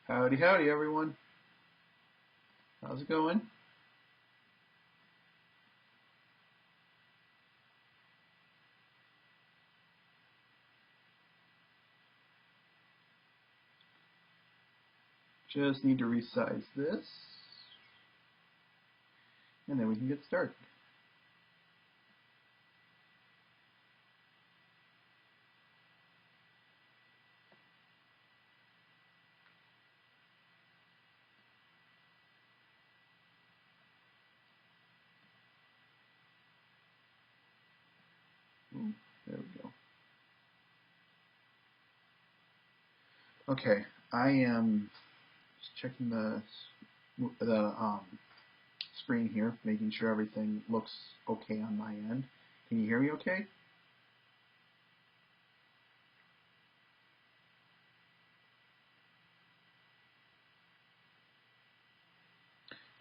Howdy, howdy, everyone. How's it going? Just need to resize this, and then we can get started. Ooh, there we go. Okay, I am just checking the screen here, making sure everything looks okay on my end. Can you hear me okay?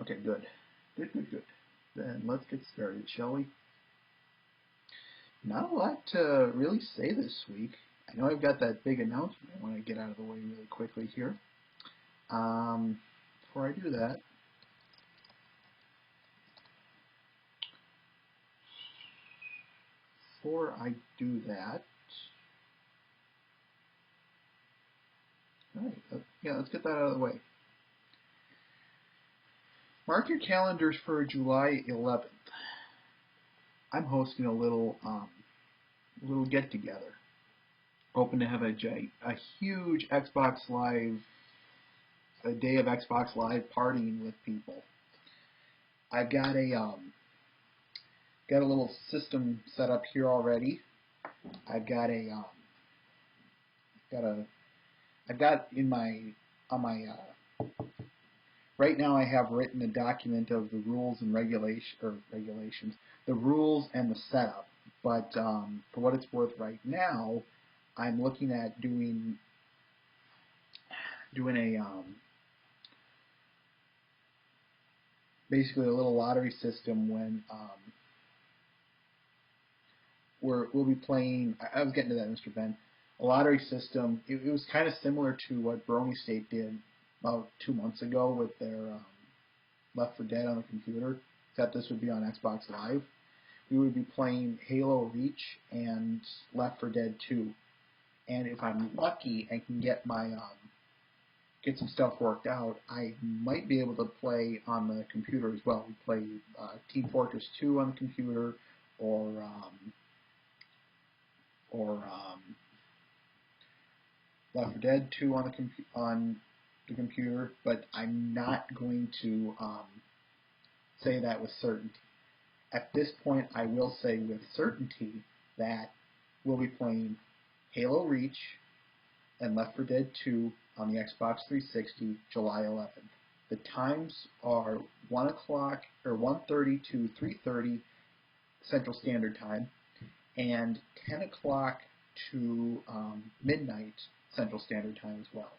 Okay, good. Good. Then let's get started, shall we? Not a lot to really say this week. I know I've got that big announcement I want to get out of the way really quickly here. Before I do that, all right, yeah, let's get that out of the way. Mark your calendars for July 11th. I'm hosting a little get together. Hoping to have a huge Xbox Live, a day of Xbox Live partying with people. I've got a little system set up here already. I've got right now I have written a document of the rules and regulations, the rules and the setup. But for what it's worth, right now, I'm looking at doing basically a little lottery system when we'll be playing. I was getting to that, Mr. Ben. A lottery system. It was kind of similar to what BwB State did about 2 months ago with their Left 4 Dead on the computer, except this would be on Xbox Live. We would be playing Halo Reach and Left 4 Dead 2. And if I'm lucky and can get get some stuff worked out, I might be able to play on the computer as well. We play Team Fortress 2 on the computer, or Left 4 Dead 2 on the computer. But I'm not going to say that with certainty. At this point, I will say with certainty that we'll be playing Halo Reach and Left 4 Dead 2 on the Xbox 360, July 11th. The times are 1 o'clock or 1:30 to 3:30 Central Standard Time, and 10 o'clock to midnight Central Standard Time as well.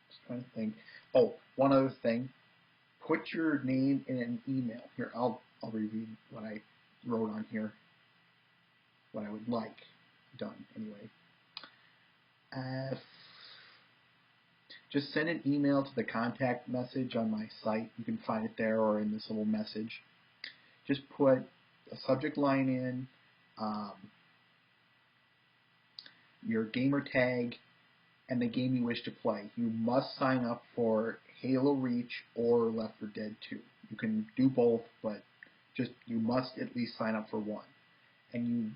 Just trying to think. Oh, one other thing. Put your name in an email. Here, I'll reread what I wrote on here. What I would like done anyway. Just send an email to the contact message on my site. You can find it there or in this little message. Just put a subject line in, your gamer tag, and the game you wish to play. You must sign up for Halo Reach or Left 4 Dead 2. You can do both, but you must at least sign up for one. And you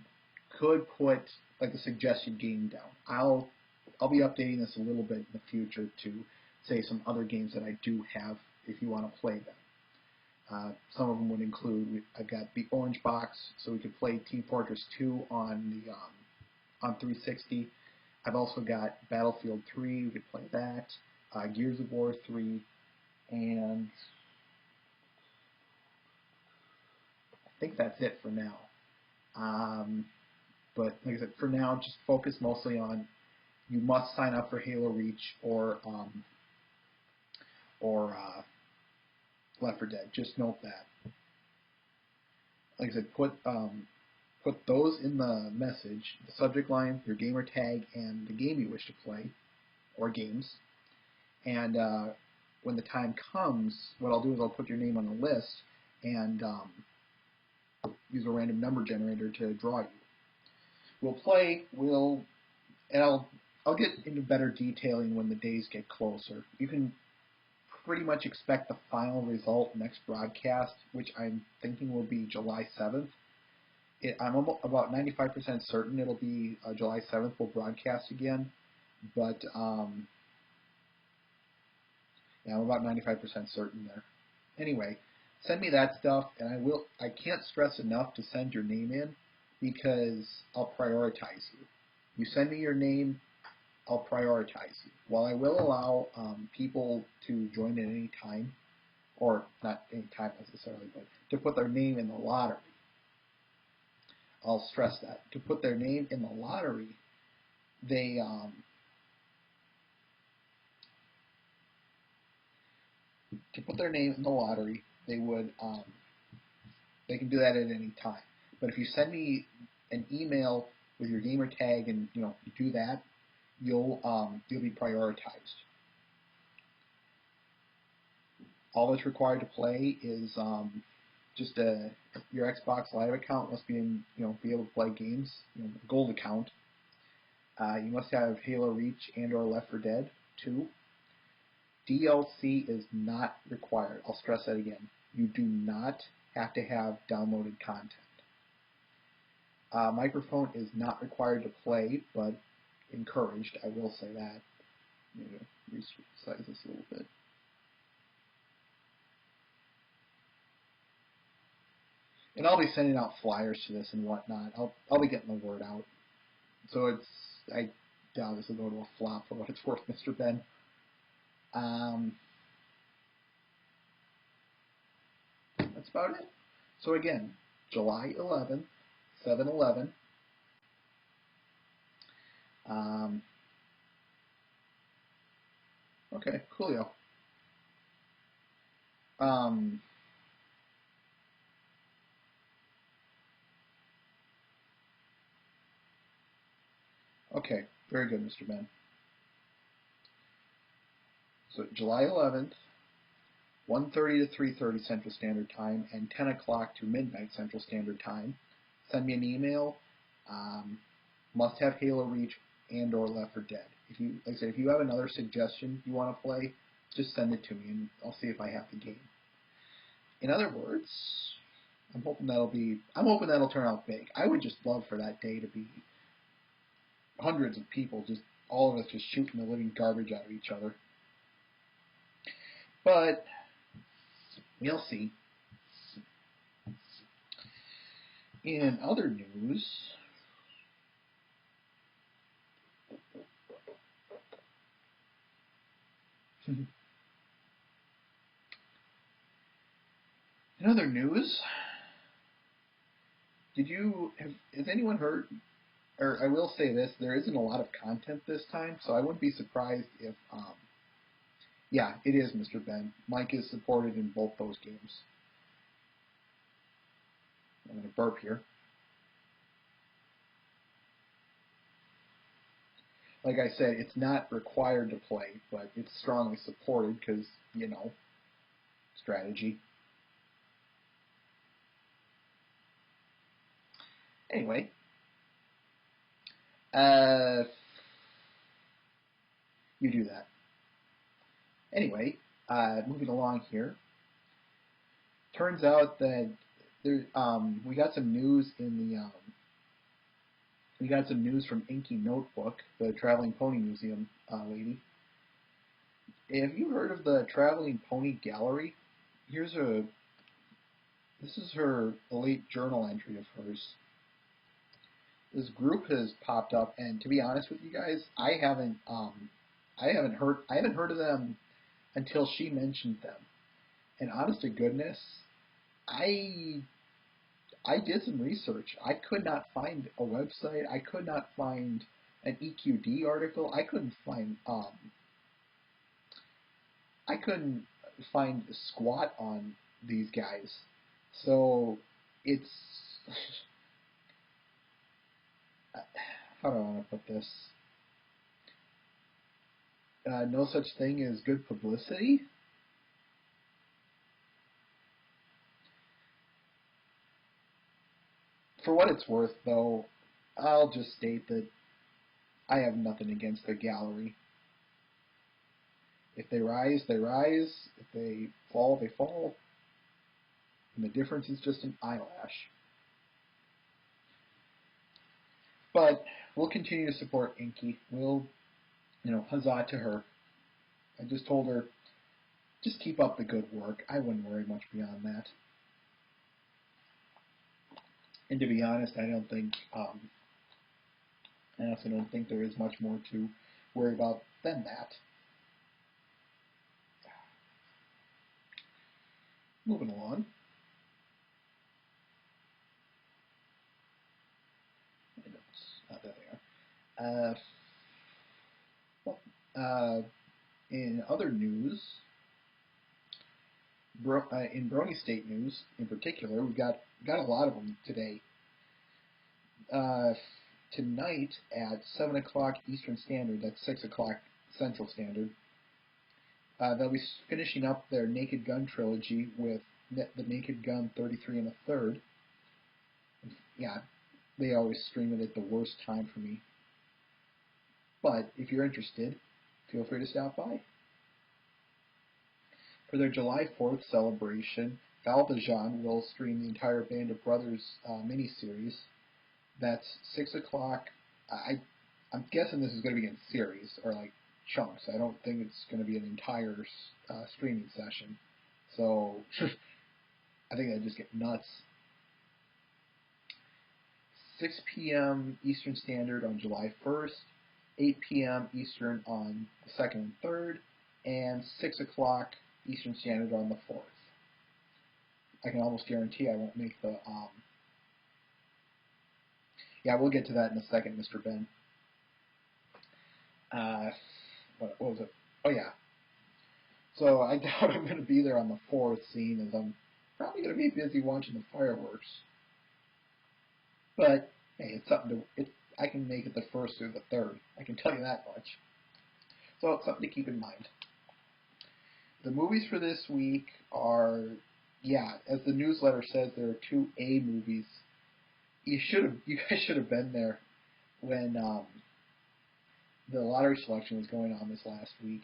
could put like a suggested game down. I'll be updating this a little bit in the future to say some other games that I do have if you want to play them. Some of them would include, I've got the Orange Box, so we could play Team Fortress 2 on 360. I've also got Battlefield 3, we could play that, Gears of War 3, and I think that's it for now. But like I said, for now, just focus mostly on you must sign up for Halo Reach or Left 4 Dead. Just note that. Like I said, put put those in the message, the subject line, your gamer tag, and the game you wish to play, or games. And when the time comes, what I'll do is I'll put your name on a list and use a random number generator to draw you. We'll play. And I'll get into better detailing when the days get closer. You can pretty much expect the final result next broadcast, which I'm thinking will be July 7th. I'm about 95% certain it'll be July 7th we'll broadcast again, but yeah, I'm about 95% certain there. Anyway, send me that stuff, and I can't stress enough to send your name in because I'll prioritize you. You send me your name, I'll prioritize you. While I will allow people to join at any time, or not any time necessarily, but to put their name in the lottery. I'll stress that. To put their name in the lottery, they would they can do that at any time. But if you send me an email with your gamer tag and you do that, you'll be prioritized. All that's required to play is just your Xbox Live account must be be able to play games, a gold account. You must have Halo Reach and/or Left 4 Dead 2. DLC is not required. I'll stress that again. You do not have to have downloaded content. Microphone is not required to play, but encouraged. I will say that. Maybe resize this a little bit. And I'll be sending out flyers to this and whatnot. I'll be getting the word out. So I doubt this will go to a flop for what it's worth, Mr. Ben. That's about it. So again, July 11th, 7/11. Okay, coolio. Okay, very good, Mr. Ben. So July 11th, 1:30 to 3:30 Central Standard Time, and 10 o'clock to midnight Central Standard Time. Send me an email. Must have Halo Reach and/or Left 4 Dead. Like I said, if you have another suggestion you want to play, just send it to me, and I'll see if I have the game. In other words, I'm hoping that'll turn out big. I would just love for that day to be hundreds of people, just all of us just shooting the living garbage out of each other. But we'll see. In other news, has anyone heard, or I will say this, there isn't a lot of content this time, so I wouldn't be surprised if, yeah, it is, Mr. Ben. Mike is supported in both those games. I'm going to burp here. Like I said, it's not required to play, but it's strongly supported because, strategy. Anyway, you do that. Anyway, moving along here. Turns out that we got some news we got some news from Inky Notebook, the Traveling Pony Museum lady. Have you heard of the Traveling Pony Gallery? This is her late journal entry of hers. This group has popped up, and to be honest with you guys, I haven't heard of them until she mentioned them. And honest to goodness, I did some research. I could not find a website. I could not find an EQD article. I couldn't find squat on these guys. So how do I want to put this? No such thing as good publicity. For what it's worth, though, I'll just state that I have nothing against the gallery. If they rise, they rise. If they fall, they fall. And the difference is just an eyelash. But we'll continue to support Inky. We'll, huzzah to her. I just told her, just keep up the good work. I wouldn't worry much beyond that. And to be honest, I also don't think there is much more to worry about than that. Moving along. There they are. In other news, in Brony State news in particular, we've got a lot of them today. Tonight at 7 o'clock Eastern Standard, that's 6 o'clock Central Standard, they'll be finishing up their Naked Gun trilogy with the Naked Gun 33 and a third. Yeah, they always stream it at the worst time for me. But if you're interested, feel free to stop by. For their July 4th celebration, Valvajan will stream the entire Band of Brothers miniseries. That's 6 o'clock. I'm guessing this is going to be in series, or like chunks. I don't think it's going to be an entire streaming session. So I think that'd just get nuts. 6 p.m. Eastern Standard on July 1st, 8 p.m. Eastern on the 2nd and 3rd, and 6 o'clock Eastern Standard on the 4th. I can almost guarantee I won't make the... Yeah, we'll get to that in a second, Mr. Ben. What was it? Oh, yeah. So I doubt I'm going to be there on the 4th, seeing as I'm probably going to be busy watching the fireworks. But, hey, it's something to... I can make it the 1st or the 3rd. I can tell you that much. So it's something to keep in mind. The movies for this week are, as the newsletter says, there are 2 A movies. You guys should have been there when the lottery selection was going on this last week.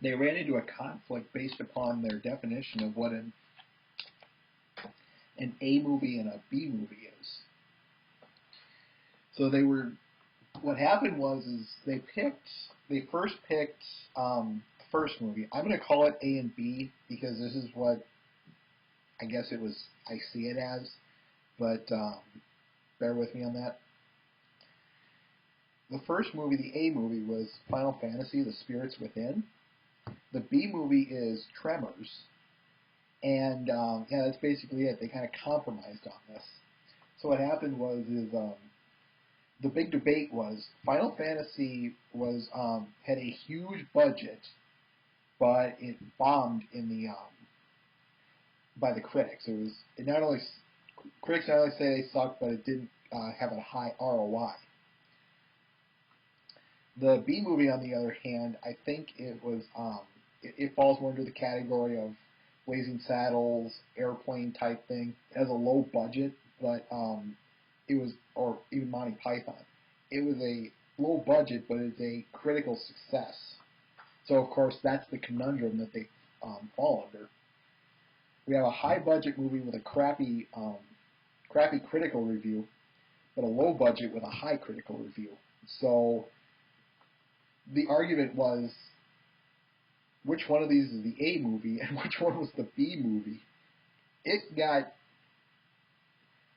They ran into a conflict based upon their definition of what an A movie and a B movie is. So what happened was they first picked the first movie. I'm going to call it A and B because this is what I guess I see it as, but bear with me on that. The first movie, the A movie, was Final Fantasy: The Spirits Within. The B movie is Tremors. And, that's basically it. They kind of compromised on this. So what happened was the big debate was Final Fantasy had a huge budget, but it bombed by the critics. Critics not only say they sucked, but it didn't have a high ROI. The B movie, on the other hand, I think it falls more into the category of Blazing Saddles, airplane type thing. It has a low budget, but or even Monty Python. It was a low budget, but it's a critical success. So of course that's the conundrum that they fall under. We have a high budget movie with a crappy critical review, but a low budget with a high critical review. So the argument was, which one of these is the A movie and which one was the B movie?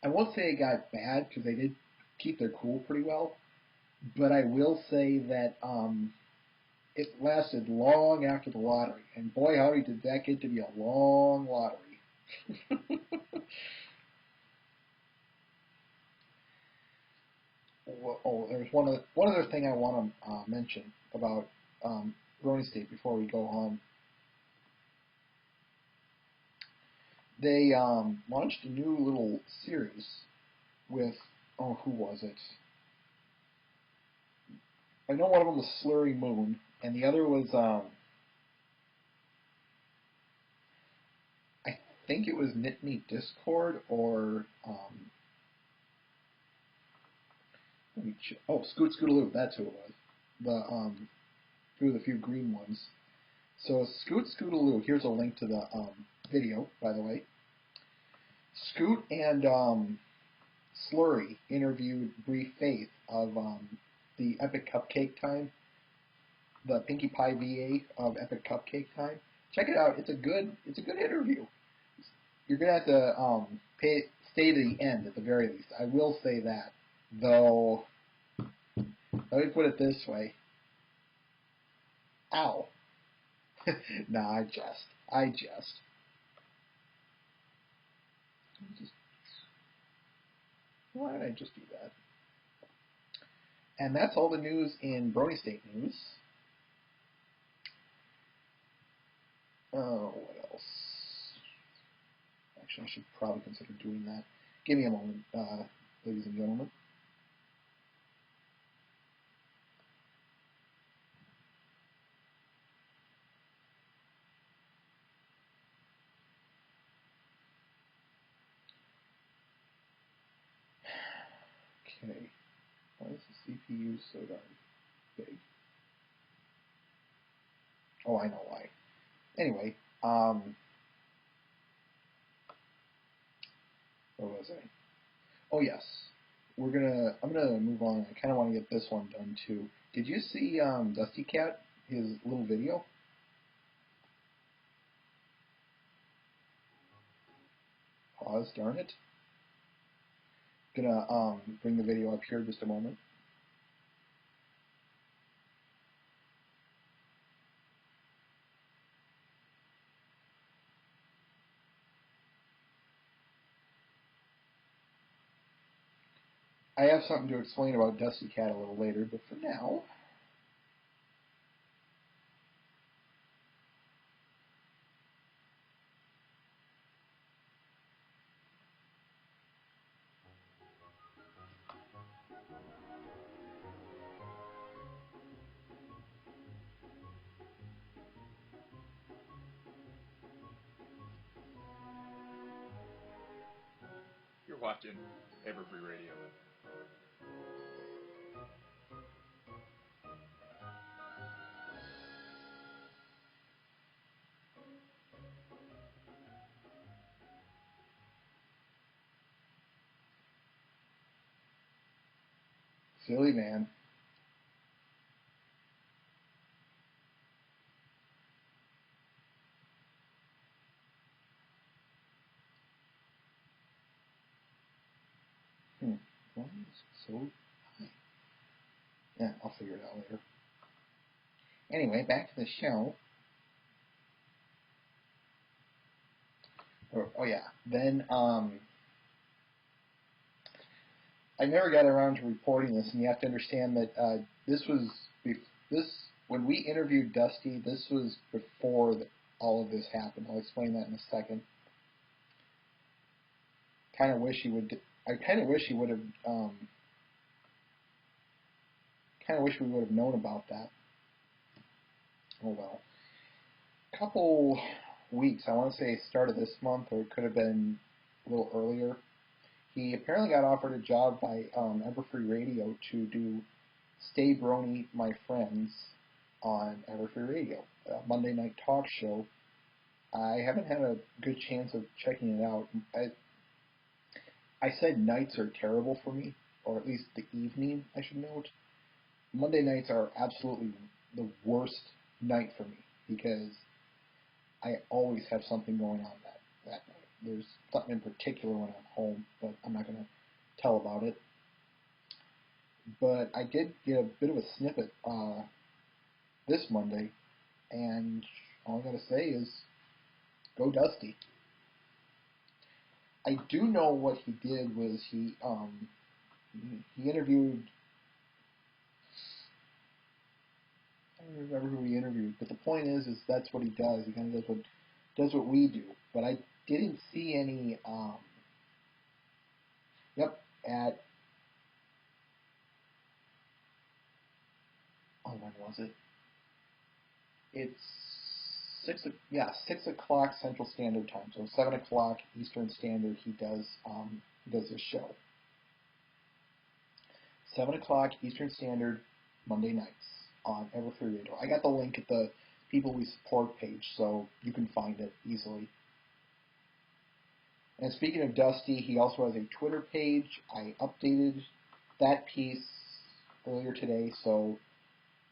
I won't say it got bad because they did keep their cool pretty well, but I will say that it lasted long after the lottery, and boy howdy did that get to be a long lottery. There's one other thing I want to mention about Brony State before we go on. They launched a new little series with, oh, who was it? I know one of them was Slurry Moon, and the other was, I think it was Nittany Discord, or, Scoot Scootaloo, that's who it was. Two of the few green ones. So Scoot Scootaloo, here's a link to the video, by the way. Scoot and Slurry interviewed Brie Faith of the Epic Cupcake Time, the Pinkie Pie VA of Epic Cupcake Time. Check it out. It's a good interview. You're gonna have to stay to the end at the very least. I will say that, though. Let me put it this way. Ow. Nah, I jest. Why did I just do that? And that's all the news in Brony State News. What else? Actually, I should probably consider doing that. Give me a moment, ladies and gentlemen. Okay. Why is the CPU so darn big? Oh, I know why. Anyway, where was I? Oh yes, I'm gonna move on. I kind of want to get this one done too. Did you see Dusty Cat, his little video? Pause, darn it. Gonna bring the video up here just a moment. I have something to explain about Dusty Cat a little later, but for now, You're watching Everfree Radio. silly man. Why is it so high? Yeah, I'll figure it out later. Anyway, back to the show. Oh yeah. Then I never got around to reporting this, and you have to understand that this when we interviewed Dusty. This was before all of this happened. I'll explain that in a second. I kind of wish he would have. Kind of wish we would have known about that. Oh well. Couple weeks. I want to say start of this month, or it could have been a little earlier. He apparently got offered a job by Everfree Radio to do Stay Brony My Friends on Everfree Radio, a Monday night talk show. I haven't had a good chance of checking it out. I said nights are terrible for me, or at least the evening, I should note. Monday nights are absolutely the worst night for me because I always have something going on that night. There's something in particular when I'm home, but I'm not going to tell about it. But I did get a bit of a snippet this Monday, and all I got to say is, go Dusty. I do know what he did was he interviewed. I don't remember who he interviewed, but the point is that's what he does. He kind of does what we do. But I didn't see any. Yep, at when was it? It's 6 o'clock Central Standard Time. So 7 o'clock Eastern Standard. He does this show. 7 o'clock Eastern Standard, Monday nights on Everfree Radio. I got the link at the People We Support page, so you can find it easily. And speaking of Dusty, he also has a Twitter page. I updated that piece earlier today, so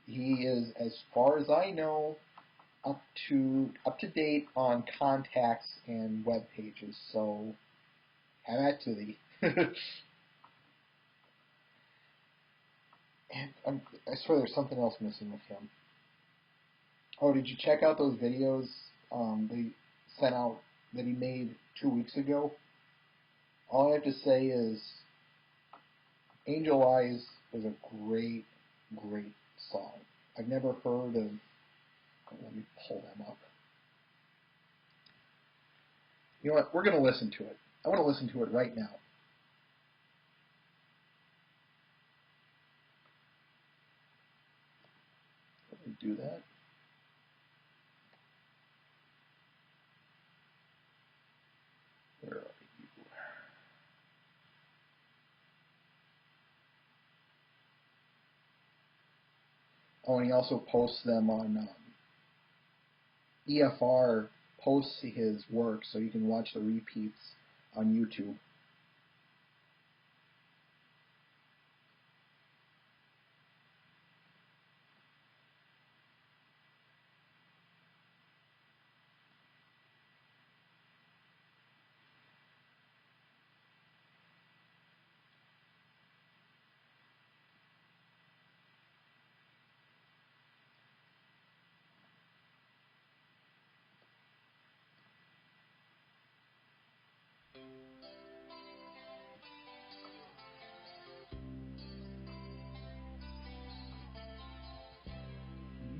he is, as far as I know, up to date on contacts and web pages. So have at to thee. And I swear there's something else missing with him. Oh, did you check out those videos they sent out that he made 2 weeks ago? All I have to say is Angel Eyes is a great, great song. I've never heard of... Let me pull them up. You know what? We're going to listen to it. I want to listen to it right now. Let me do that. Where are you? Oh, and he also posts them on EFR posts his work, so you can watch the repeats on YouTube.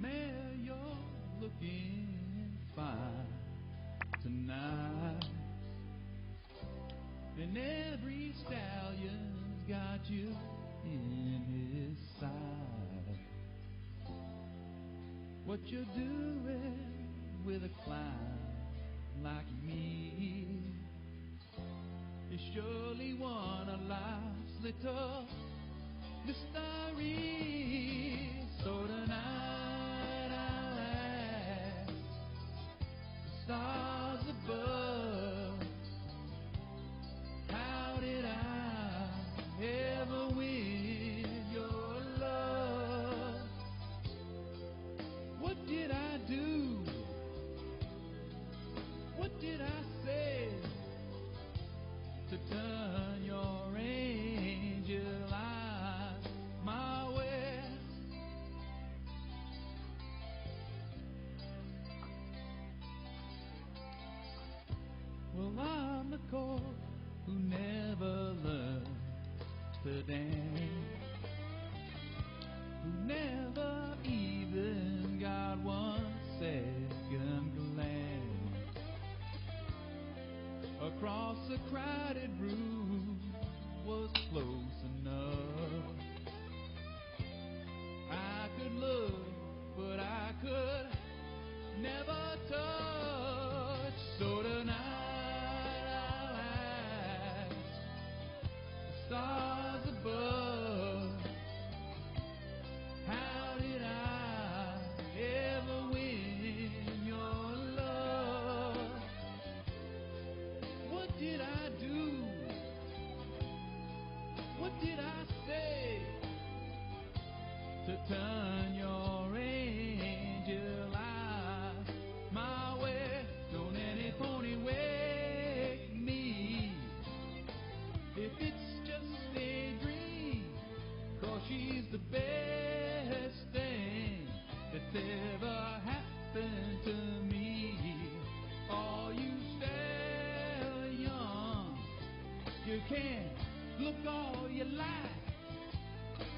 Man, you're looking fine tonight, and every stallion's got you in his sight. What you're doing with a clown like me is surely one of life's little mysteries. So tonight I'll ask the stars above, how did I ever win your love? What did I do? What did I say to turn your angel eyes my way? Well, I'm the colt who never learned to dance, who never even got one second glance across a crowded room was close enough. I could look, but I could never touch. So tonight I'll ask the stars above, how did I ever win your love? What did I do? What did I say to turn your angel eyes my way? Don't any pony wake me if it's just a dream, 'cause she's the best thing that's ever happened to me. Oh, you still young, you can look all you like,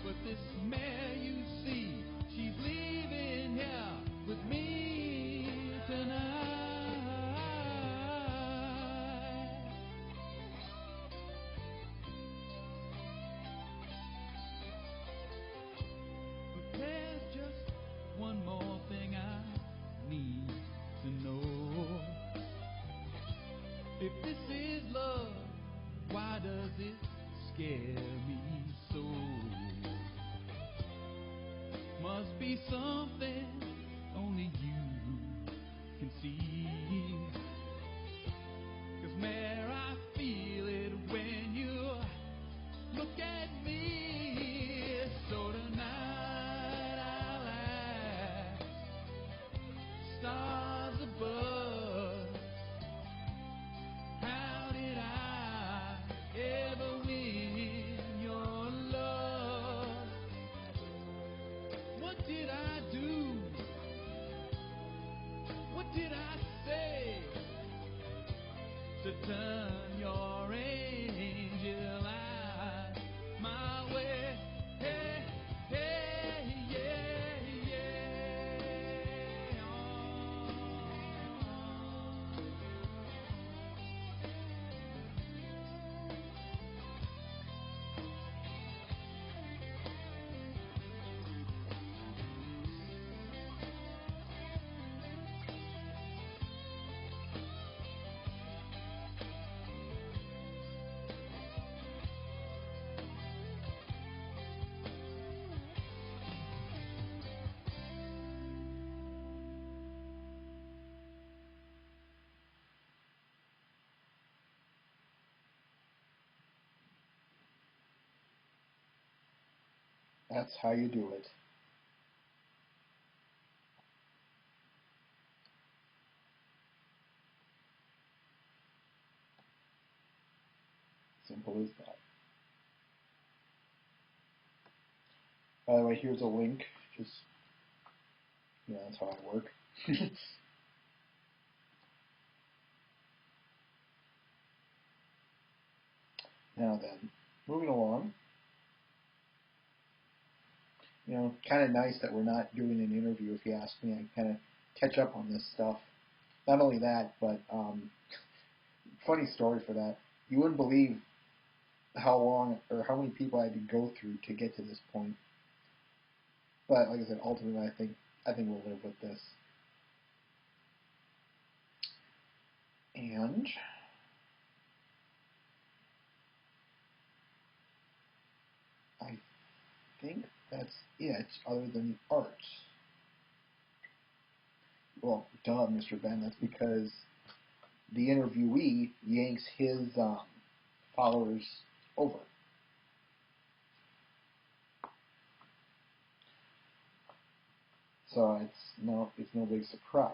but this mare you see, she's leaving here with me tonight. does it scare me so? Must be something only you can see. 'Cause Mayor, I feel it when you look at me. So tonight I'll ask stars above, how did I ever win your love? What did I do? What did I say to turn your angel eyes my way? Hey, hey, yeah, yeah. That's how you do it. Simple as that. By the way, here's a link. Just, that's how I work. Now then, moving along. Kind of nice that we're not doing an interview, if you ask me. I kind of catch up on this stuff. Not only that, but funny story for that. You wouldn't believe how long or how many people I had to go through to get to this point. But like I said, ultimately, I think we'll live with this. And I think that's it, other than the arts. Well, duh, Mr. Ben, that's because the interviewee yanks his followers over. So it's no big surprise.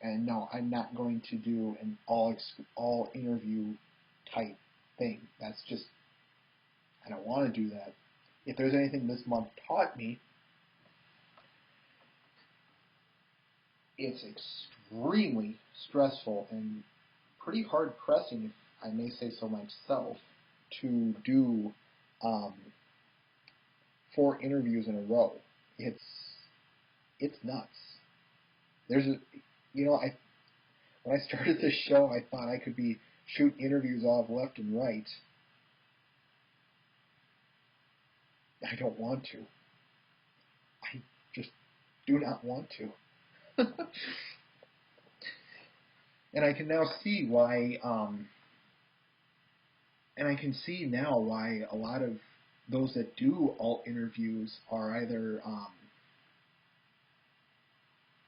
And no, I'm not going to do an all interview type thing. That's just, I don't want to do that. If there's anything this month taught me, it's extremely stressful and pretty hard pressing, if I may say so myself, to do 4 interviews in a row. It's nuts. When I started this show, I thought I could be shooting interviews off left and right. I don't want to. I just do not want to. And I can now see why, and I can see now why a lot of those that do alt interviews are either,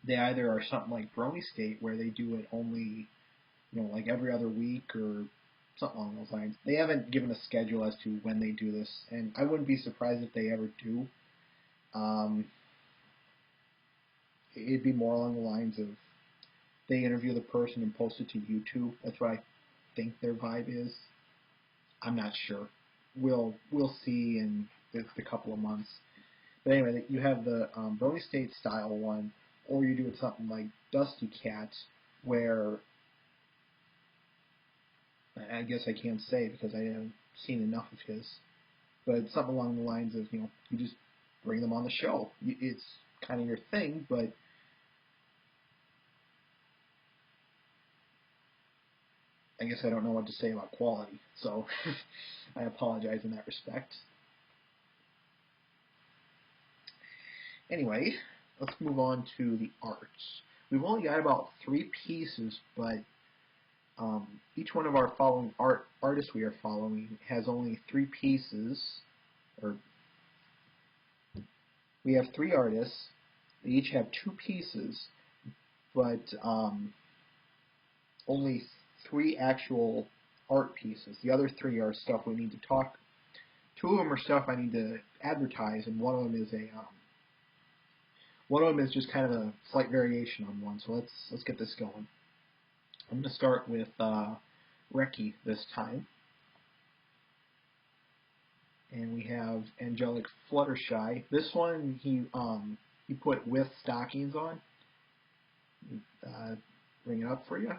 they either are something like Brony State, where they do it only, like every other week or something along those lines. They haven't given a schedule as to when they do this, and I wouldn't be surprised if they ever do. It'd be more along the lines of they interview the person and post it to YouTube. That's what I think their vibe is. I'm not sure. We'll see in a couple of months. But anyway, you have the Brony State style one, or you do it something like Dusty Cat, where I guess I can't say because I haven't seen enough of his, but something along the lines of, you just bring them on the show. It's kind of your thing, but I guess I don't know what to say about quality, so I apologize in that respect. Anyway, let's move on to the arts. We've only got about 3 pieces, but Each one of our following artists we are following has only 3 pieces, or we have 3 artists. They each have 2 pieces, but only 3 actual art pieces. The other 3 are stuff we need to talk. 2 of them are stuff I need to advertise, and one of them is just kind of a slight variation on one. So let's get this going. I'm going to start with Reki this time, and we have Angelic Fluttershy. This one he put with stockings on. Bring it up for you.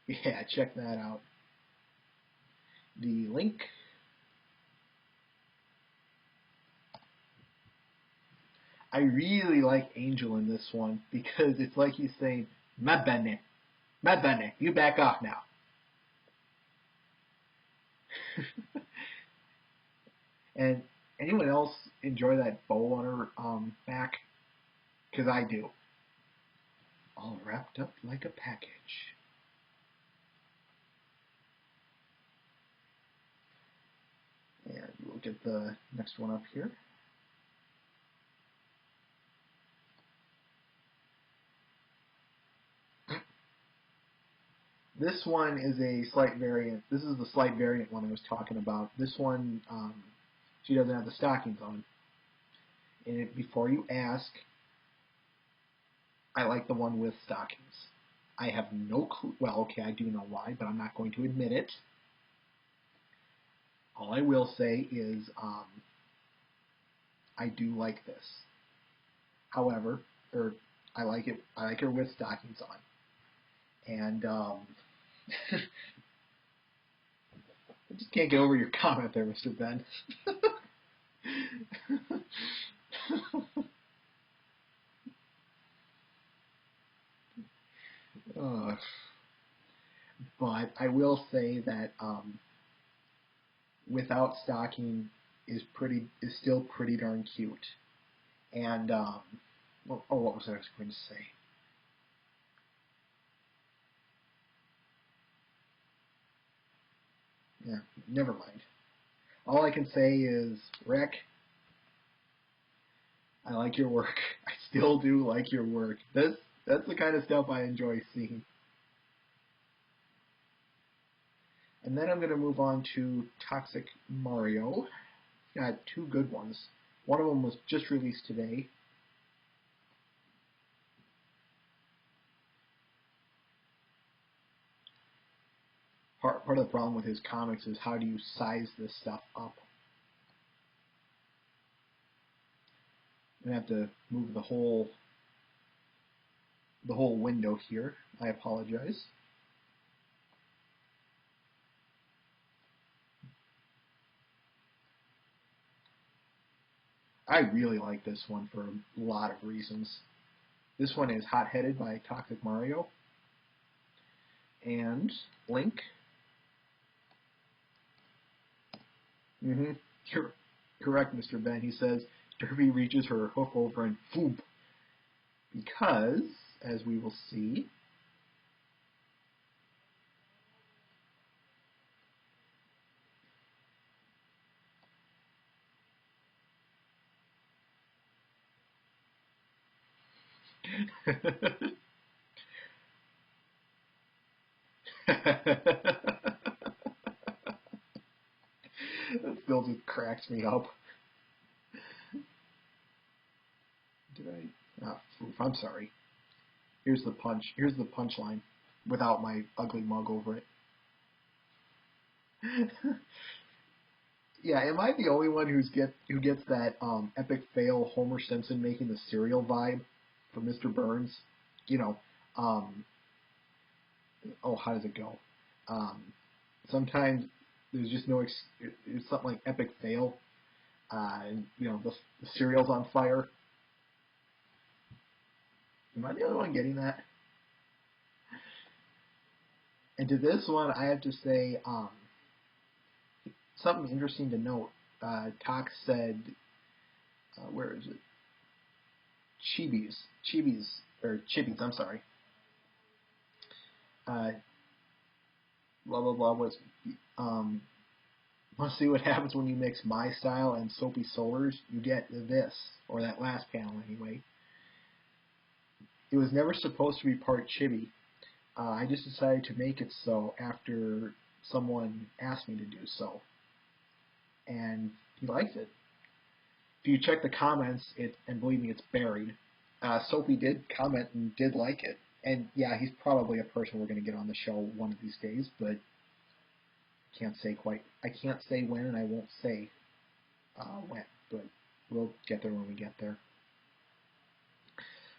Yeah, check that out. The link. I really like Angel in this one because it's like he's saying, "Ma bene, you back off now." And anyone else enjoy that bow on her back? Because I do. All wrapped up like a package. And we'll get the next one up here. This one is a slight variant. This is the slight variant one I was talking about. This one, she doesn't have the stockings on. And before you ask, I like the one with stockings. I have no clue. Well, okay, I do know why, but I'm not going to admit it. All I will say is I do like this. However, I like it. I like her with stockings on. And I just can't get over your comment there, Mr. Ben. But I will say that without stocking is still pretty darn cute. And what was I going to say? Yeah, never mind. All I can say is, Rick, I like your work. I still do like your work. That's the kind of stuff I enjoy seeing. And then I'm going to move on to Toxic Mario. Got 2 good ones. One of them was just released today. Part of the problem with his comics is how do you size this stuff up? I'm going to have to move the whole window here. I apologize. I really like this one for a lot of reasons. This one is Hot-Headed by Toxic Mario. And Link. You're correct, Mr. Ben. He says, Derby reaches her hoof over and boom. Because, as we will see, that still just cracks me up. Did I? Oof, I'm sorry. Here's the punch. Here's the punchline, without my ugly mug over it. Yeah, am I the only one who gets that epic fail Homer Simpson making the cereal vibe from Mr. Burns? You know, how does it go? Sometimes there's just no. It's something like epic fail, and the cereal's on fire. Am I the only one getting that? And to this one, I have to say something interesting to note. Tox said, where is it? Chibis, I'm sorry. Blah blah blah was want to see what happens when you mix my style and Soapy Solars? You get this, or that last panel anyway. It was never supposed to be part chibi. I just decided to make it so after someone asked me to do so. And he likes it. If you check the comments, and believe me, it's buried. Soapy did comment and did like it. And yeah, he's probably a person we're going to get on the show one of these days, but I can't say when, and I won't say when, but we'll get there when we get there.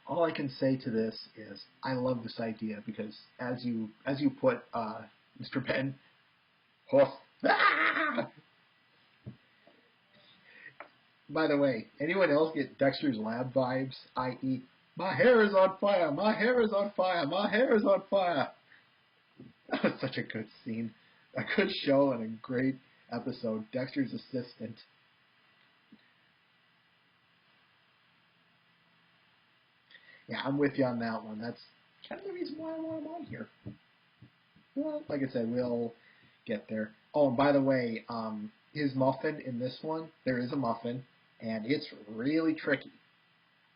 All I can say to this is I love this idea because as you put Mr. Ben, by the way, anyone else get Dexter's Lab vibes, i.e., my hair is on fire, my hair is on fire, my hair is on fire? That was such a good scene. A good show and a great episode. Dexter's assistant. Yeah, I'm with you on that one. That's kind of the reason why I want him on here. Well, like I said, we'll get there. Oh, and by the way, his muffin in this one, there is a muffin, and it's really tricky.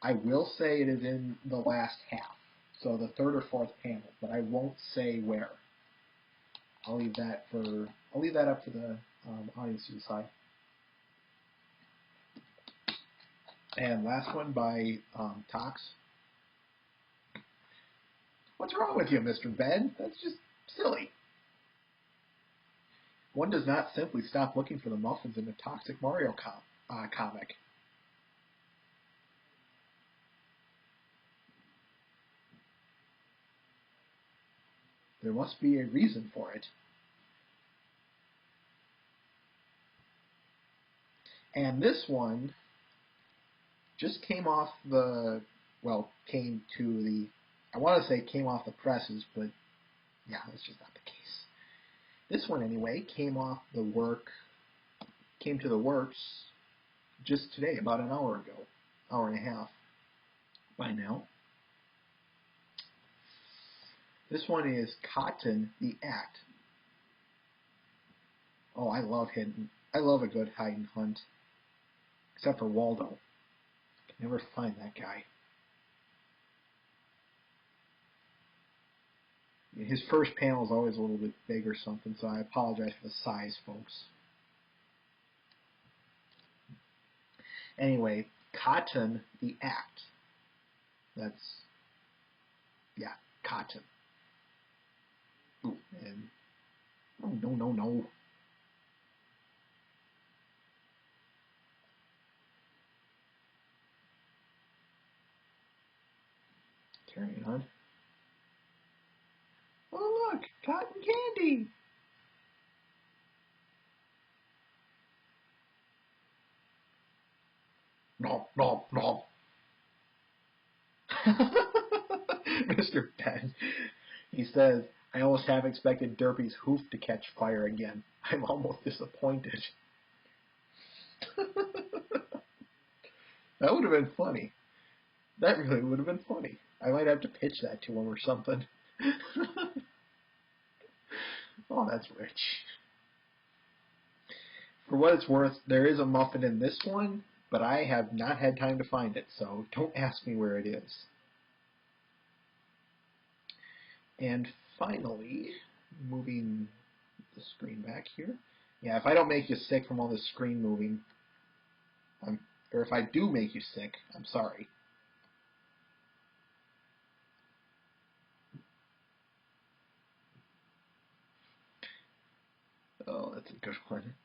I will say it is in the last half, so the third or fourth panel, but I won't say where. I'll leave that up to the audience to decide. And last one by Tox. What's wrong with you, Mr. Ben? That's just silly. One does not simply stop looking for the muffins in the Toxic Mario comic. There must be a reason for it. And this one just came off the, well, came to the, I want to say came off the presses, but yeah, that's just not the case. This one, anyway, came to the works just today, about an hour ago, hour and a half by now. This one is Cotton the Act. Oh, I love a good hide and hunt. Except for Waldo. Can never find that guy. His first panel is always a little bit big or something, so I apologize for the size, folks. Anyway, Cotton the Act. That's, yeah, Cotton. Ooh, and, oh, no. Carrying on. Oh, look, cotton candy. No. Mr. Ben. He says, I almost half expected Derpy's hoof to catch fire again. I'm almost disappointed. That would have been funny. That really would have been funny. I might have to pitch that to him or something. Oh, that's rich. For what it's worth, there is a muffin in this one, but I have not had time to find it, so don't ask me where it is. And finally, moving the screen back here. Yeah, if I don't make you sick from all this screen moving, or if I do make you sick, I'm sorry. Oh, that's a good one.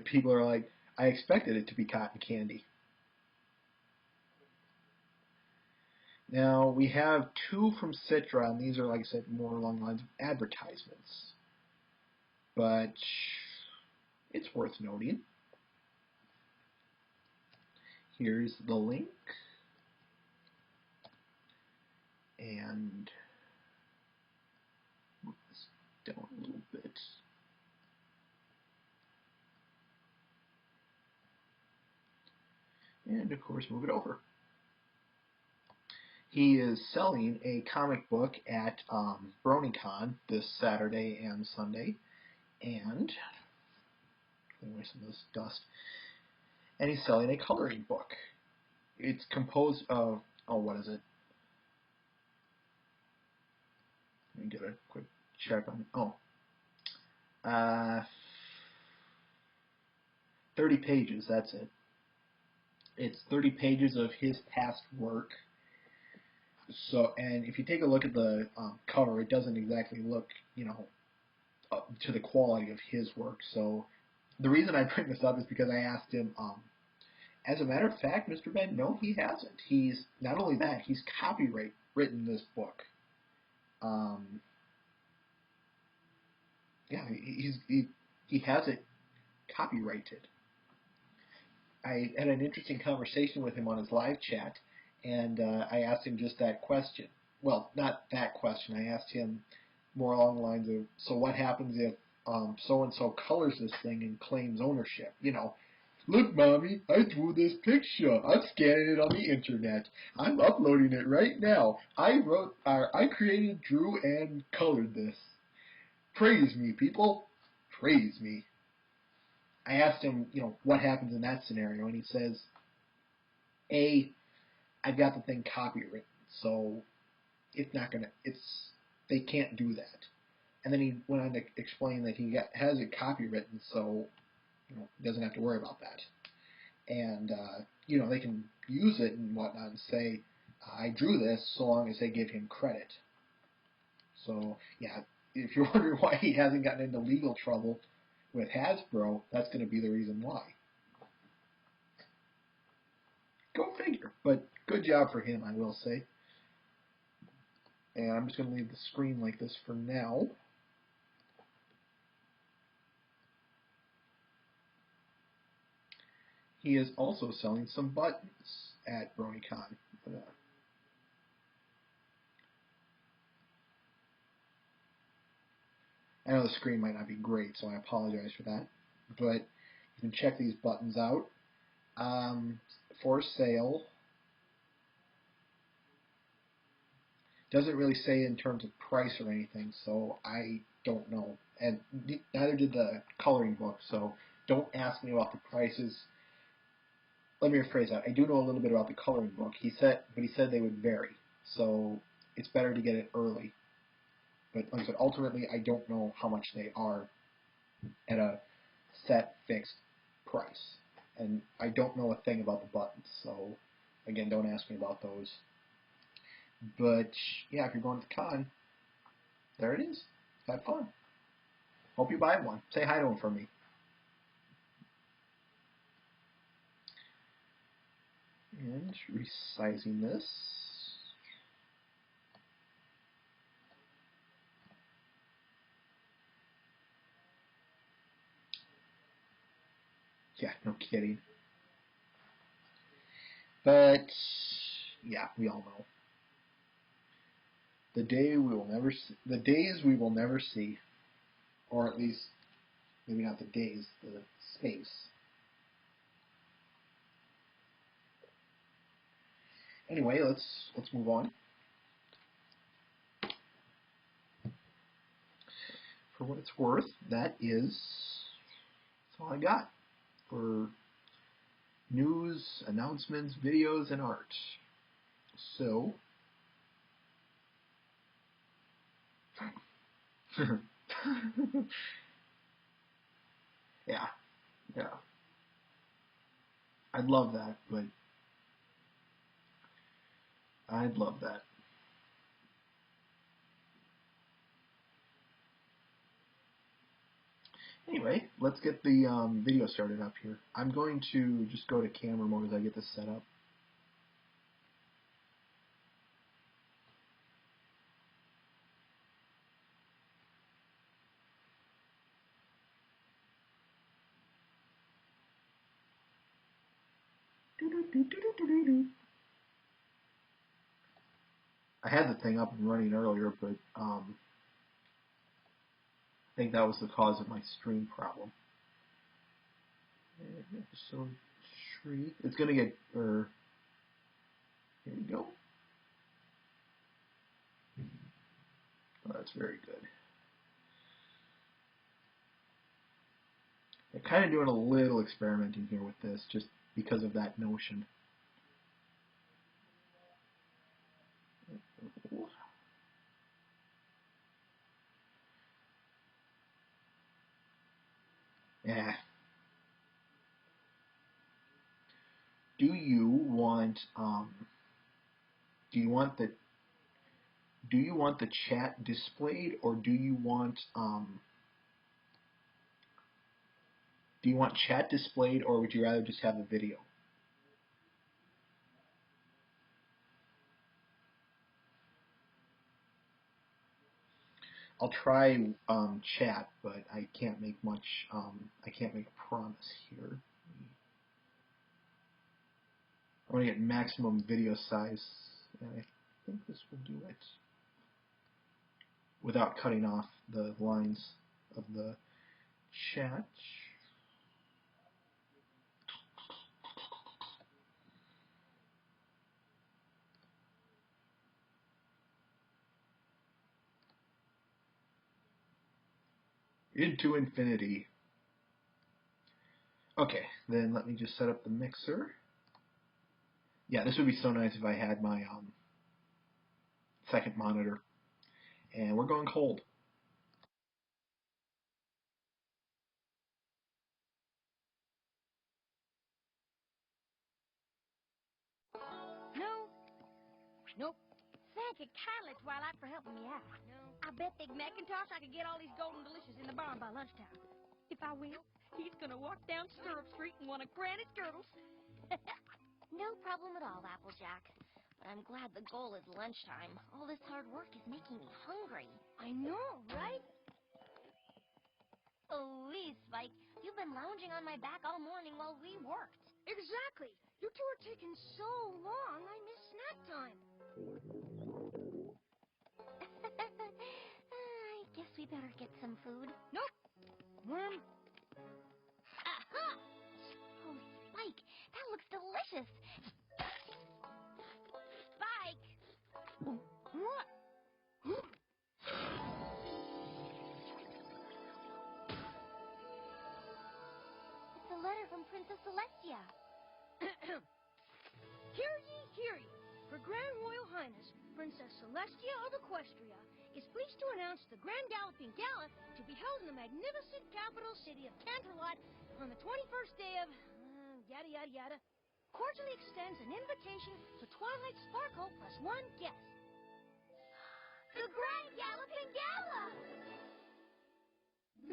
People are like, I expected it to be cotton candy. Now, we have two from Citra, and these are, like I said, more along the lines of advertisements. But it's worth noting. Here's the link. And move this down a little bit. And, of course, move it over. He is selling a comic book at BronyCon this Saturday and Sunday, and clean away some of this dust. And he's selling a coloring book. It's composed of, what is it? Let me get a quick check on. 30 pages. That's it. It's 30 pages of his past work. So, and if you take a look at the cover, it doesn't exactly look, up to the quality of his work. So, the reason I bring this up is because I asked him, as a matter of fact, Mr. Ben, no, he hasn't. He's, not only that, he's copyright written this book. Yeah, he has it copyrighted. I had an interesting conversation with him on his live chat, and I asked him just that question. Well, not that question. I asked him more along the lines of, so what happens if so-and-so colors this thing and claims ownership? Look, Mommy, I drew this picture. I'm scanning it on the internet. I'm uploading it right now. I created, drew, and colored this. Praise me, people. Praise me. I asked him, what happens in that scenario, and he says, I've got the thing copywritten, so they can't do that. And then he went on to explain that he has it copywritten, so, he doesn't have to worry about that. And, they can use it and whatnot and say, I drew this, so long as they give him credit. So, yeah, if you're wondering why he hasn't gotten into legal trouble with Hasbro, that's going to be the reason why. Go figure. But good job for him, I will say. And I'm just going to leave the screen like this for now. He is also selling some buttons at BronyCon. I know the screen might not be great, so I apologize for that. But you can check these buttons out. For sale. Doesn't really say in terms of price or anything, so I don't know. And neither did the coloring book, so don't ask me about the prices. Let me rephrase that. I do know a little bit about the coloring book. He said they would vary, so it's better to get it early. But like I said, ultimately, I don't know how much they are at a set, fixed price. And I don't know a thing about the buttons, so again, don't ask me about those. But yeah, if you're going to the con, there it is. Have fun. Hope you buy one. Say hi to him for me. And resizing this. Yeah, no kidding. But yeah, we all know. The days we will never see, or at least maybe not the days, the space. Anyway, let's move on. For what it's worth, that's all I got for news, announcements, videos, and art. So, yeah. I'd love that, but I'd love that. Anyway, let's get the video started up here. I'm going to just go to camera mode as I get this set up. I had the thing up and running earlier, but I think that was the cause of my stream problem. Episode 3. It's gonna get. Here we go. That's very good. I'm kind of doing a little experimenting here with this, just because of that notion. Yeah. Do you want the chat displayed, or do you want chat displayed, or would you rather just have the video? I'll try chat, but I can't make much. I can't make a promise here. I want to get maximum video size, and I think this will do it without cutting off the lines of the chat. Into infinity. Okay, then let me just set up the mixer. Yeah, this would be so nice if I had my second monitor. And we're going cold. No. Nope. Thank you kindly, Twilight, for helping me out. No. I bet Big Macintosh I could get all these golden delicious in the barn by lunchtime. If I win, he's gonna walk down Stirrup Street in one of Granny's girdles. No problem at all, Applejack. But I'm glad the goal is lunchtime. All this hard work is making me hungry. I know, right? Please, Spike. You've been lounging on my back all morning while we worked. Exactly. You two are taking so long, I miss snack time. I guess we better get some food. Nope. Worm. Aha! Oh, Spike, that looks delicious. Spike! What? It's a letter from Princess Celestia. Hear ye. Her Grand Royal Highness, Princess Celestia of Equestria, is pleased to announce the Grand Galloping Gala to be held in the magnificent capital city of Canterlot on the 21st day of... yada, yada, yada. Cordially extends an invitation to Twilight Sparkle plus one guest. The Grand Galloping Gala!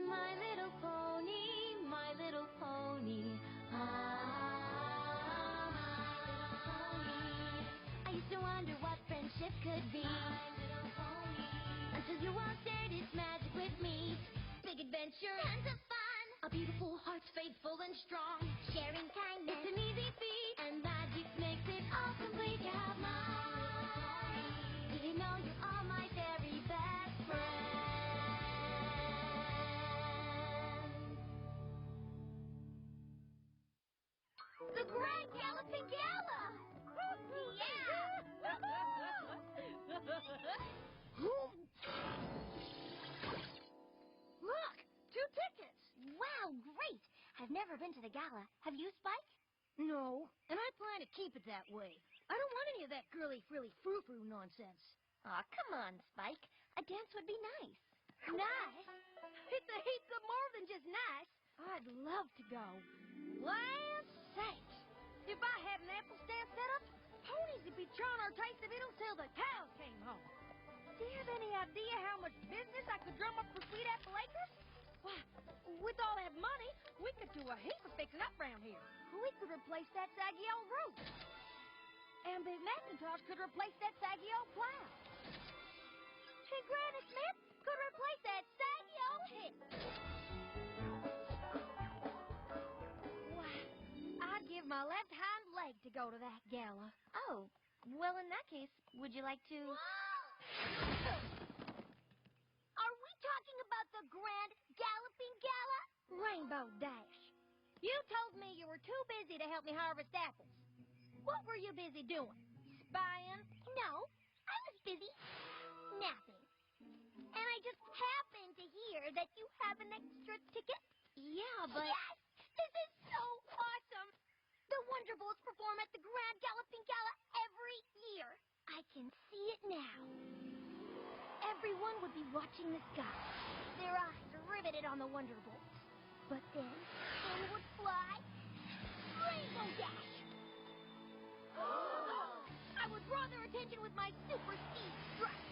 My little pony, my little pony. Ah, my little pony. I used to wonder what friendship could be. My little pony. Until you all shared its magic with me. Big adventure, tons of fun. A beautiful heart's faithful and strong. Sharing kindness, it's an easy feat. And magic makes it all complete. You have mine. Did you know you are my very best friend? The Grand Galloping Gala! Yeah! Look! 2 tickets! Wow, great! I've never been to the gala. Have you, Spike? No, and I plan to keep it that way. I don't want any of that girly-frilly frou-frou nonsense. Aw, come on, Spike. A dance would be nice. Nice? It's a heap of more than just nice. I'd love to go. Land sakes! If I had an apple stand set up, ponies would be trying our taste of it until the cows came home. Do you have any idea how much business I could drum up for Sweet Apple Acres? Why, with all that money, we could do a heap of fixing up around here. We could replace that saggy old roof. And Big Macintosh could replace that saggy old plow. And Granny Smith could replace that saggy old hip. Why, I'd give my left hind leg to go to that gala. Oh, well, in that case, would you like to... Are we talking about the Grand Galloping Gala? Rainbow Dash. You told me you were too busy to help me harvest apples. What were you busy doing? Spying? No, I was busy napping. And just happened to hear that you have an extra ticket? Yeah, but... Yes! This is so awesome! The Wonder Bulls perform at the Grand Galloping Gala every year. I can see it now. Everyone would be watching the sky, their eyes riveted on the Wonder Bulls. But then, in would fly Rainbow Dash. I would draw their attention with my super speed strike.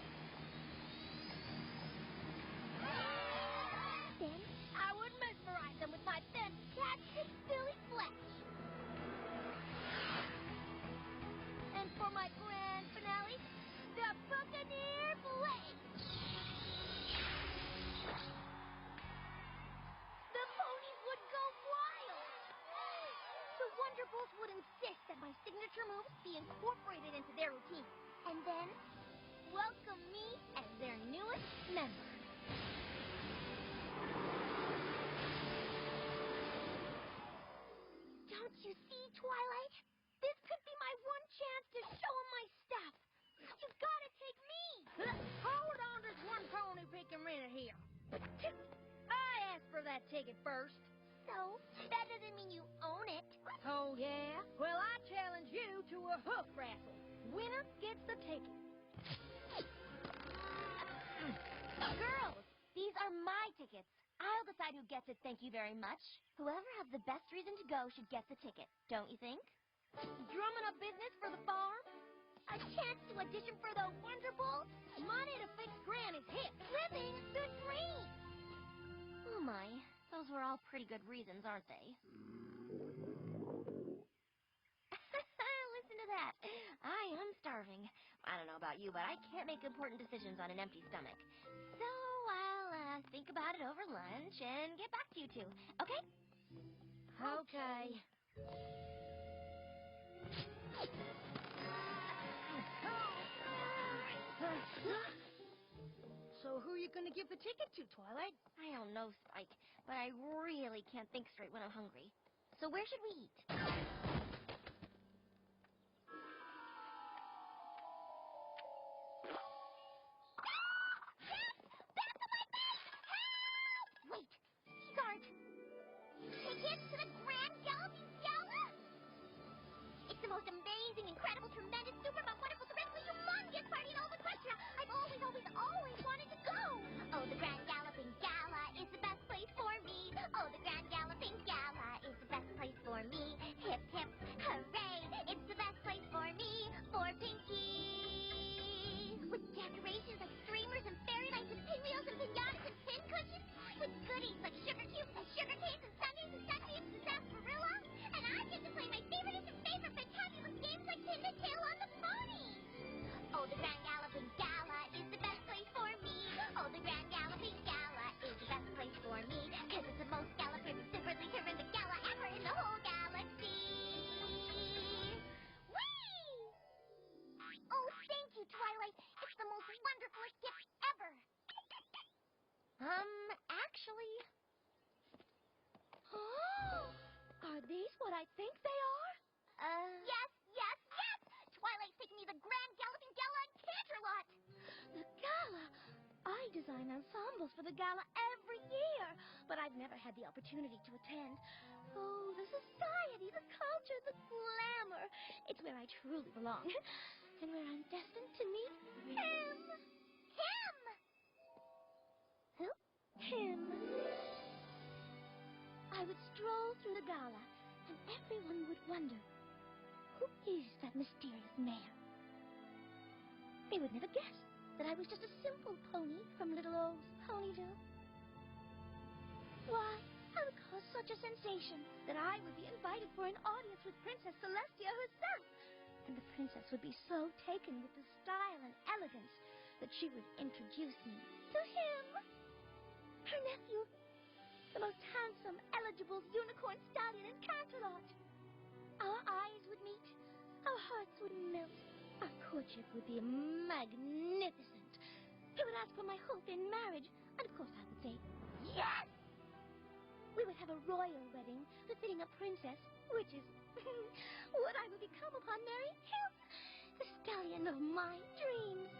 Then, I would mesmerize them with my fantastic Billy Flash. And for my grand finale, the Buccaneer Blade. The ponies would go wild. The Wonder Bulls would insist that my signature moves be incorporated into their routine, and then welcome me as their newest member. Don't you see, Twilight? This could be my one chance to show them my stuff. You've got to take me. Hold on just one pony picking minute here. I asked for that ticket first. So, that doesn't mean you own it. Oh, yeah? Well, I challenge you to a hoof wrestle. Winner gets the ticket. Girls, these are my tickets. I'll decide who gets it, thank you very much. Whoever has the best reason to go should get the ticket, don't you think? Drumming up business for the farm? A chance to audition for the Wonder Bulls? Money to fix Granny's hips. Living the dream. Oh, my. Those were all pretty good reasons, aren't they? Listen to that. I am starving. I don't know about you, but I can't make important decisions on an empty stomach. So I'll think about it over lunch and get back to you two. Okay? Okay. So who are you going to give the ticket to, Twilight? I don't know, Spike, but I really can't think straight when I'm hungry. So where should we eat? Wait, these aren't tickets to the Grand Galloping Gala? It's the most amazing, incredible, tremendous, super, wonderful, terrifically humongous party in all the Equestria. I've always wanted to go. Oh, the Grand Galloping Gala is the best place for me. Oh, the Grand Galloping Gala is the best place for me. Hip, hip, hooray, it's the best place for me, for Pinky. With decorations like streamers and fairy lights and pinwheels and pinatas and pin cushions. With goodies like sugar cubes and sugar canes and sundaes and sunbeams and sarsaparilla. And I get to play my favorite fantabulous games like pin the tail on the pony. Oh, the Grand Galloping Gala is the best place for me. Oh, the Grand Galloping Gala is the best place for me. Cause it's the most galloping, superly terrific gala ever in the whole galaxy. Whee! Oh, thank you, Twilight. It's the most wonderfulest gift ever. Actually... Oh, Are these what I think they are? yes, yes, yes! Twilight's taking me to the Grand Galloping Gala in Canterlot. The gala. I design ensembles for the gala every year, but I've never had the opportunity to attend. Oh, the society, the culture, the glamour. It's where I truly belong, and where I'm destined to meet him. Him! Who? Him. I would stroll through the gala, and everyone would wonder, who is that mysterious man? They would never guess that I was just a simple pony from little old Ponyville. Why, I would cause such a sensation that I would be invited for an audience with Princess Celestia herself. And the princess would be so taken with the style and elegance that she would introduce me to him, her nephew, the most handsome, eligible unicorn stallion in Canterlot. Our eyes would meet, our hearts would melt, our courtship would be magnificent. He would ask for my hope in marriage, and of course I would say, yes! We would have a royal wedding befitting a princess, which is what I would become upon marrying him, the stallion of my dreams.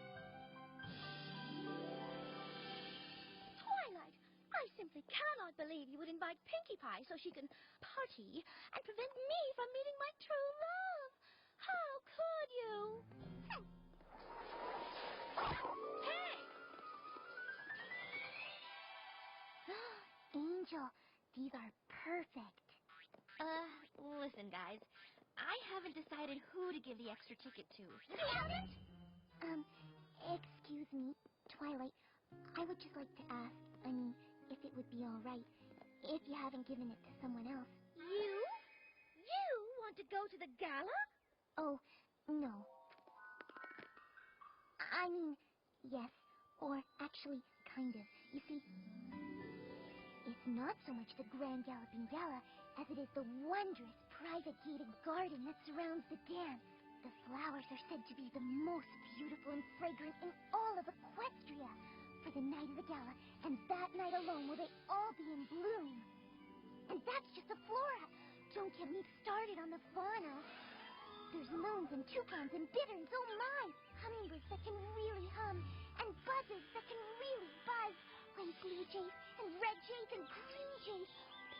simply cannot believe you would invite Pinkie Pie so she can party and prevent me from meeting my true love. How could you? Hey! Angel, these are perfect. Listen, guys. I haven't decided who to give the extra ticket to. You haven't? Excuse me, Twilight. I would just like to ask, if it would be all right if you haven't given it to someone else. You? You want to go to the gala? Oh, no. I mean, yes, or actually, kind of. You see, it's not so much the Grand Galloping Gala as it is the wondrous private gated garden that surrounds the dance. The flowers are said to be the most beautiful and fragrant in all of Equestria for the night of the gala, and that night alone will they all be in bloom. And that's just the flora. Don't get me started on the fauna. There's loons and toucans and bitterns, oh my! Hummingbirds that can really hum, and buzzards that can really buzz. White blue jays and red jays and green jays,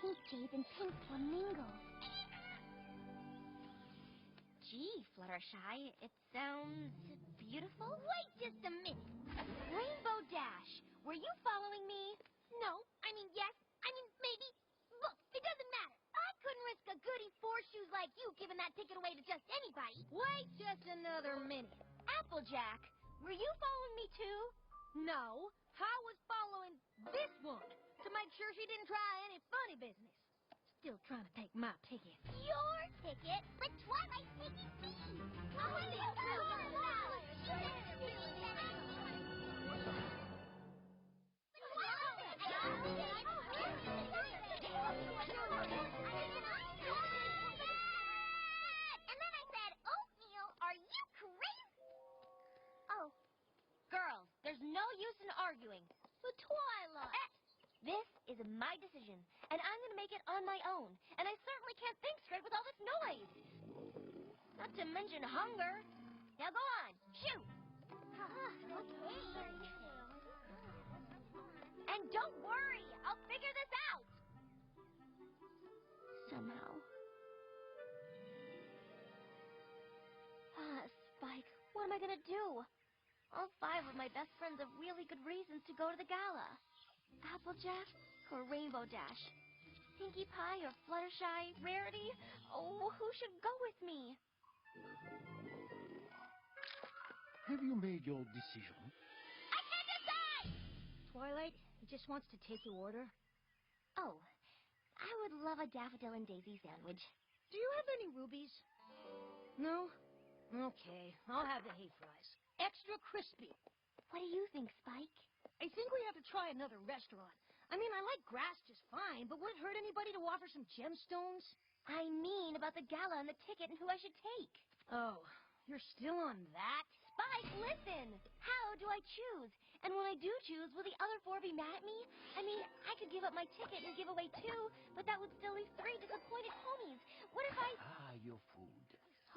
pink jays and pink flamingos. Gee, Fluttershy, it sounds beautiful. Wait just a minute. Rainbow Dash, were you following me? No, yes, maybe. Look, it doesn't matter. I couldn't risk a goody four-shoes like you giving that ticket away to just anybody. Wait just another minute. Applejack, were you following me too? No, I was following this one to make sure she didn't try any funny business. Still trying to take my ticket. Your ticket? But Twilight's taking me. And then I said, oatmeal, are you crazy? Oh, Girls, there's no use in arguing. But Twilight. This is my decision, and I'm going to make it on my own. And I certainly can't think straight with all this noise. Not to mention hunger. Now go on, shoot. And don't worry, I'll figure this out. Somehow. Spike, what am I going to do? All 5 of my best friends have really good reasons to go to the gala. Applejack or Rainbow Dash? Pinkie Pie or Fluttershy? Rarity? Oh, who should go with me? Have you made your decision? I can't decide! Twilight, he just wants to take your order. Oh, I would love a daffodil and daisy sandwich. Do you have any rubies? No? Okay, I'll have the hay fries. Extra crispy. What do you think, Spike? I think we have to try another restaurant. I like grass just fine, but would it hurt anybody to offer some gemstones? I mean about the gala and the ticket and who I should take. Oh, you're still on that? Spike, listen! How do I choose? And when I do choose, will the other 4 be mad at me? I could give up my ticket and give away 2, but that would still leave 3 disappointed homies. What if I... Ah, your food.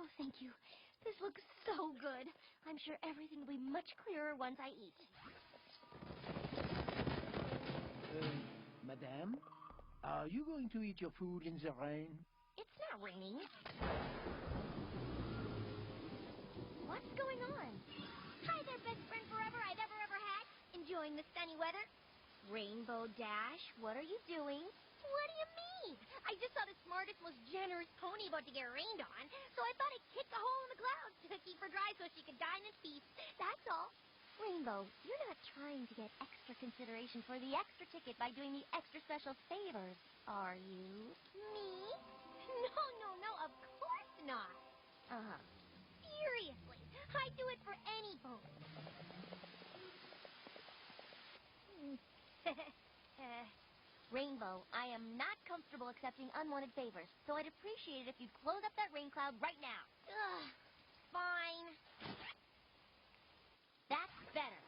Oh, thank you. This looks so good. I'm sure everything will be much clearer once I eat. Madame, are you going to eat your food in the rain? It's not raining. What's going on? Hi there, best friend forever I've ever had. Enjoying the sunny weather? Rainbow Dash, what are you doing? What do you mean? I just saw the smartest, most generous pony about to get rained on, so I thought I'd kick a hole in the clouds to keep her dry so she could dine in peace. That's all. Rainbow, you're not trying to get extra consideration for the extra ticket by doing the extra special favors, are you? Me? No, of course not. Uh-huh. Seriously, I'd do it for any pony. Rainbow, I am not comfortable accepting unwanted favors, so I'd appreciate it if you'd close up that rain cloud right now. Ugh, fine. That's better.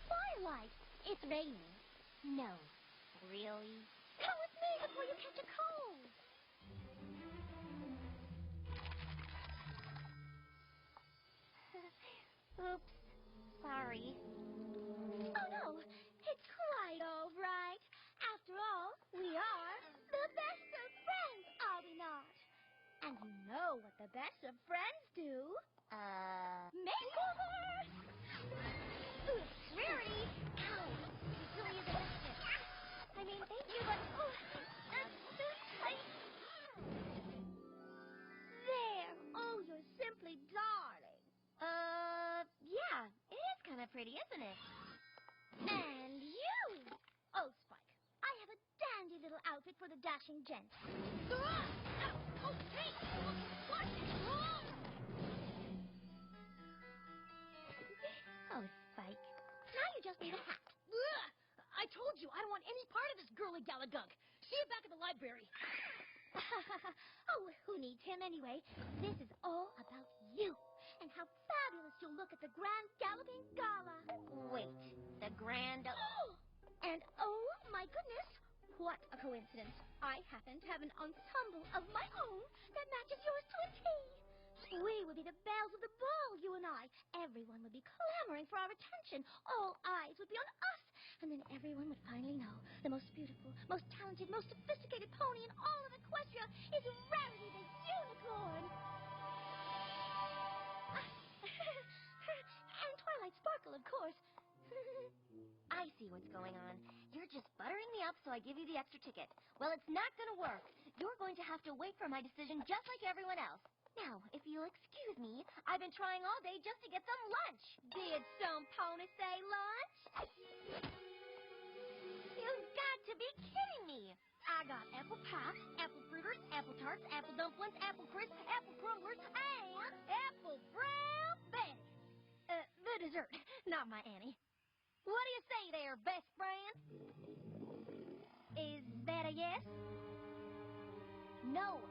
Twilight, it's raining. No. Really? Come with me before you catch a cold. Oops. Sorry. Oh, no. It's quite all right. After all, we are the best of friends, are we not? And you know what the best of friends do. Makeovers! Oops, Rarity! Ow! You silly as a biscuit. I mean, thank you, but... Oh, that's so tight. There. Oh, you're simply darling. Yeah. It is kind of pretty, isn't it? And you! Oh, Spike, I have a dandy little outfit for the dashing gent. Oh, hey! What is wrong? Oh, Spike. Now you just need a hat. Ugh! I told you I don't want any part of this girly gala gunk. See you back at the library. Oh, who needs him anyway? This is all about you and how fabulous you'll look at the Grand Galloping Gala. Wait, the Grand... And oh, my goodness, what a coincidence. I happen to have an ensemble of my own that matches yours to a T. We would be the belles of the ball, you and I. Everyone would be clamoring for our attention. All eyes would be on us. And then everyone would finally know the most beautiful, most talented, most sophisticated pony in all of Equestria is Rarity the Unicorn. And Twilight Sparkle, of course. I see what's going on. You're just buttering me up so I give you the extra ticket. Well, it's not going to work. You're going to have to wait for my decision just like everyone else. Now, if you'll excuse me, I've been trying all day just to get some lunch. Did some pony say lunch? You've got to be kidding me. I got apple pie, apple fritters, apple tarts, apple dumplings, apple crisps, apple crumblers, and apple brown Betty. The dessert, not my Annie. What do you say there, best friend? Is that a yes? No.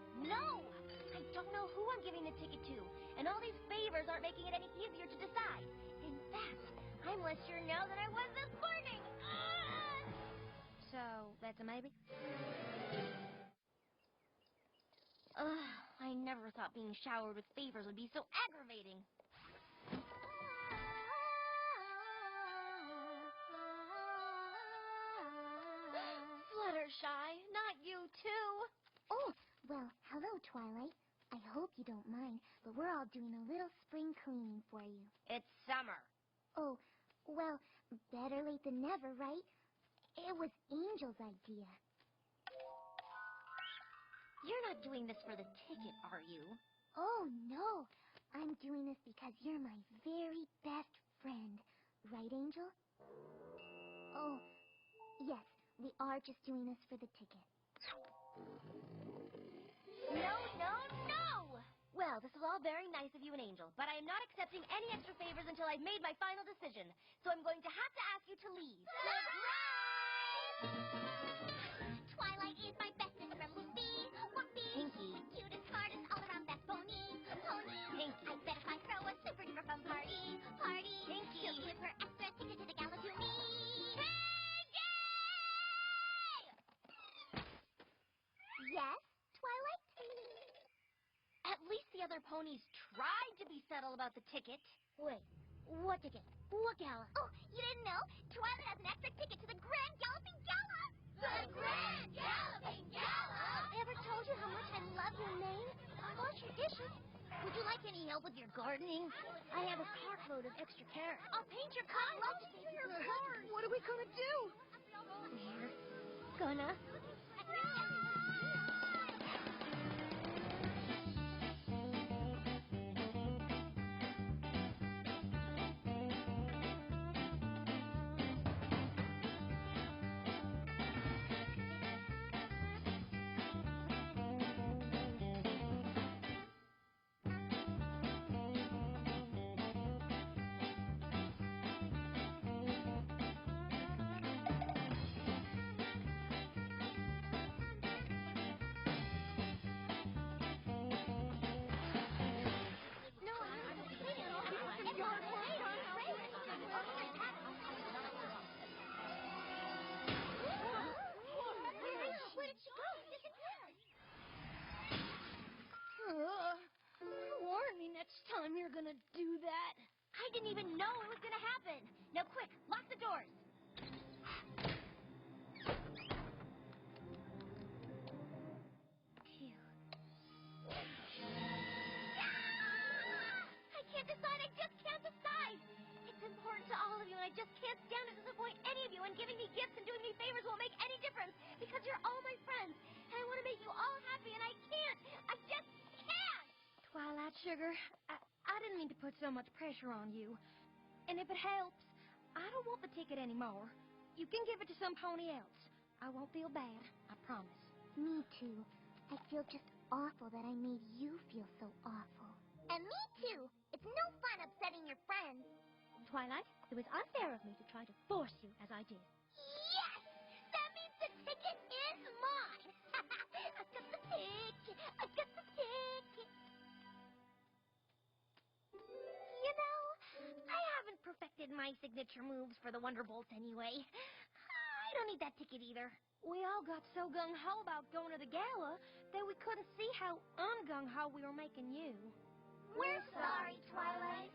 I don't know who I'm giving the ticket to, and all these favors aren't making it any easier to decide. In fact, I'm less sure now than I was this morning. So, that's a maybe? I never thought being showered with favors would be so aggravating. Fluttershy, not you too. Oh, well, hello, Twilight. I hope you don't mind, but we're all doing a little spring cleaning for you. It's summer. Oh, well, better late than never, right? It was Angel's idea. You're not doing this for the ticket, are you? Oh, no. I'm doing this because you're my very best friend. Right, Angel? Oh, yes, we are just doing this for the ticket. No. Well, this is all very nice of you and Angel, but I am not accepting any extra favors until I've made my final decision. So I'm going to have to ask you to leave. Surprise! Twilight is my bestest from Whoopee. Pinky. Cutest, hardest, all-around best pony. Pinky. I bet if I throw a super duper fun party. Pinky. She'll give her extra ticket to the gala to me. Yes, Twilight? At least the other ponies tried to be subtle about the ticket. Wait, what ticket? What gala? Oh, you didn't know? Twilight has an extra ticket to the Grand Galloping Gala! The Grand Galloping Gala! Ever told you how much I love your name? Wash your dishes. Would you like any help with your gardening? I have a cartload of extra carrots. I'll paint your car. What are we gonna do? We're gonna... Where did she go? Disappeared. Warn me next time you're gonna do that. I didn't even know it was gonna happen. Now quick, lock the doors. Phew. I can't decide. I just can't decide. It's important to all of you, and I just can't stand to disappoint any of you. And giving me gifts and doing me favors won't make any difference because you're all my friends, and I want to make you all happy, and I can't. I just can't. Twilight Sugar, I didn't mean to put so much pressure on you. And if it helps, I don't want the ticket anymore. You can give it to some pony else. I won't feel bad, I promise. Me too. I feel just awful that I made you feel so awful. And me too. It's no fun upsetting your friends. Twilight, it was unfair of me to try to force you as I did. Yes! That means the ticket is mine! I've got the ticket! I've got the ticket! You know, I haven't perfected my signature moves for the Wonderbolts anyway. I don't need that ticket either. We all got so gung-ho about going to the gala that we couldn't see how un-gung-ho we were making you. We're sorry, Twilight.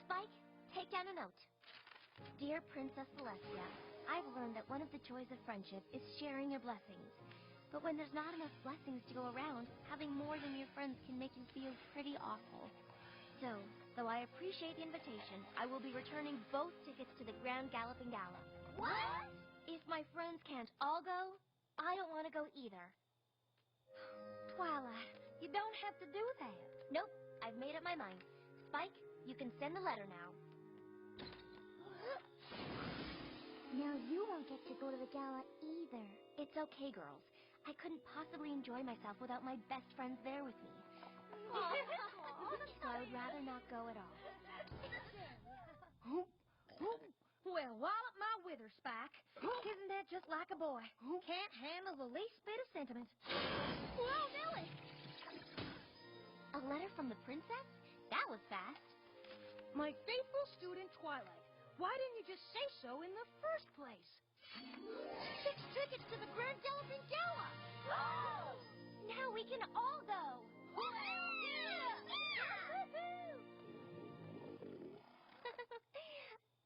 Spike, take down a note. Dear Princess Celestia, I've learned that one of the joys of friendship is sharing your blessings. But when there's not enough blessings to go around, having more than your friends can make you feel pretty awful. So, though I appreciate the invitation, I will be returning both tickets to the Grand Galloping Gala. What? If my friends can't all go, I don't want to go either. Twilight, you don't have to do that. Nope, I've made up my mind. Spike, you can send the letter now. Now you won't get to go to the gala either. It's okay, girls. I couldn't possibly enjoy myself without my best friends there with me. So I would rather not go at all. Well, wallop my wither, Spike. Isn't that just like a boy? Can't handle the least bit of sentiment. Whoa, Millie! A letter from the princess? That was fast. My faithful student, Twilight. Why didn't you just say so in the first place? 6 tickets to the Grand Galloping Gala! Now we can all go!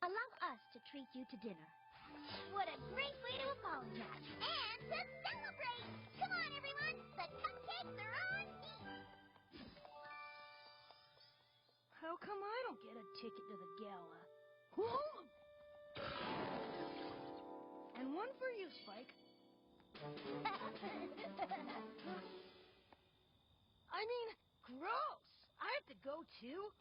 Allow us to treat you to dinner. What a great way to apologize. And to celebrate! Come on, everyone! The cupcakes are on me! How come I don't get a ticket to the gala? And one for you, Spike. I mean, gross! I have to go too?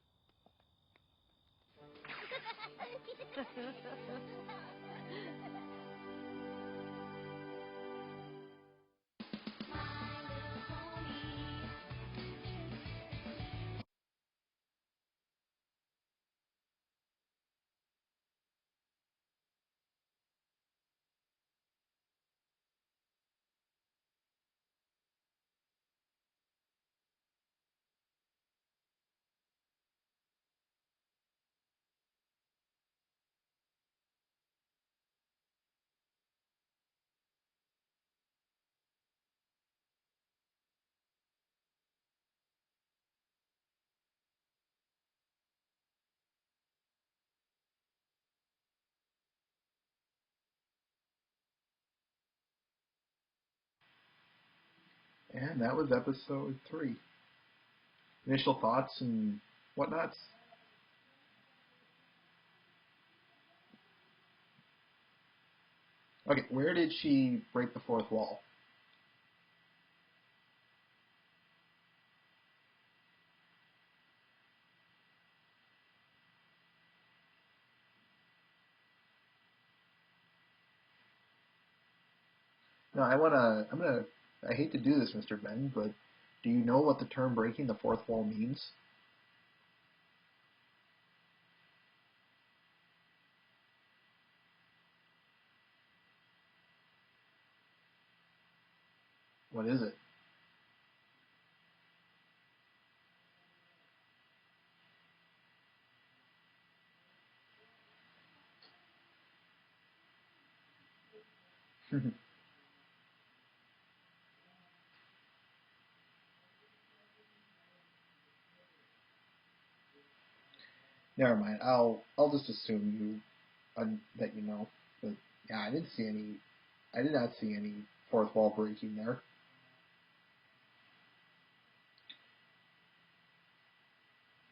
And that was episode 3. Initial thoughts and whatnots? Okay, where did she break the fourth wall? No, I hate to do this, Mr. Ben, but do you know what the term breaking the fourth wall means? What is it? Never mind. I'll just assume that you know. But yeah, I did not see any fourth wall breaking there.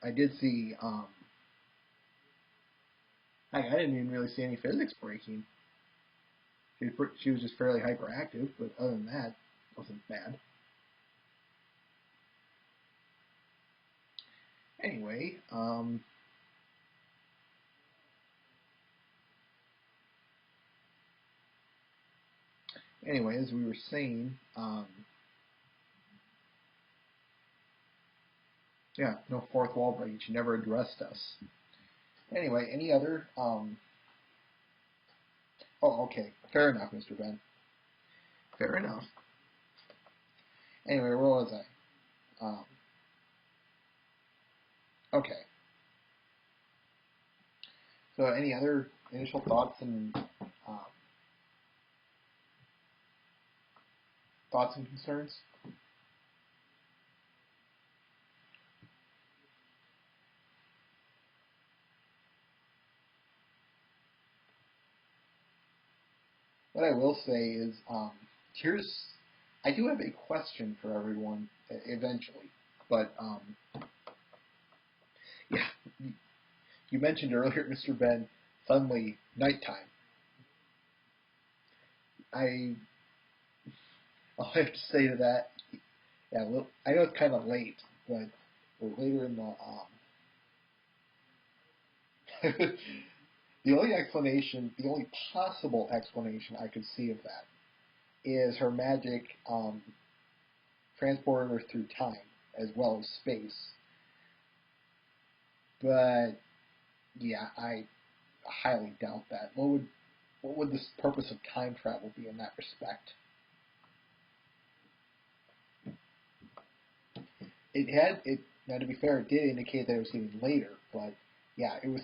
I did see. I didn't even really see any physics breaking. She was just fairly hyperactive, but other than that, it wasn't bad. Anyway, as we were saying, yeah, no fourth wall breaking. She never addressed us. Anyway, any other? Oh, okay. Fair enough, Mr. Ben. Fair enough. Anyway, where was I? Okay. So, any other initial thoughts and concerns? What I will say is, I do have a question for everyone eventually, but yeah, you mentioned earlier, Mr. Ben, suddenly nighttime. I'll have to say to that, yeah, I know it's kind of late, but we're later in the the only possible explanation I could see of that is her magic transported her through time as well as space. But yeah, I highly doubt that. What would the purpose of time travel be in that respect? Now to be fair, it did indicate that it was getting later, but yeah, there was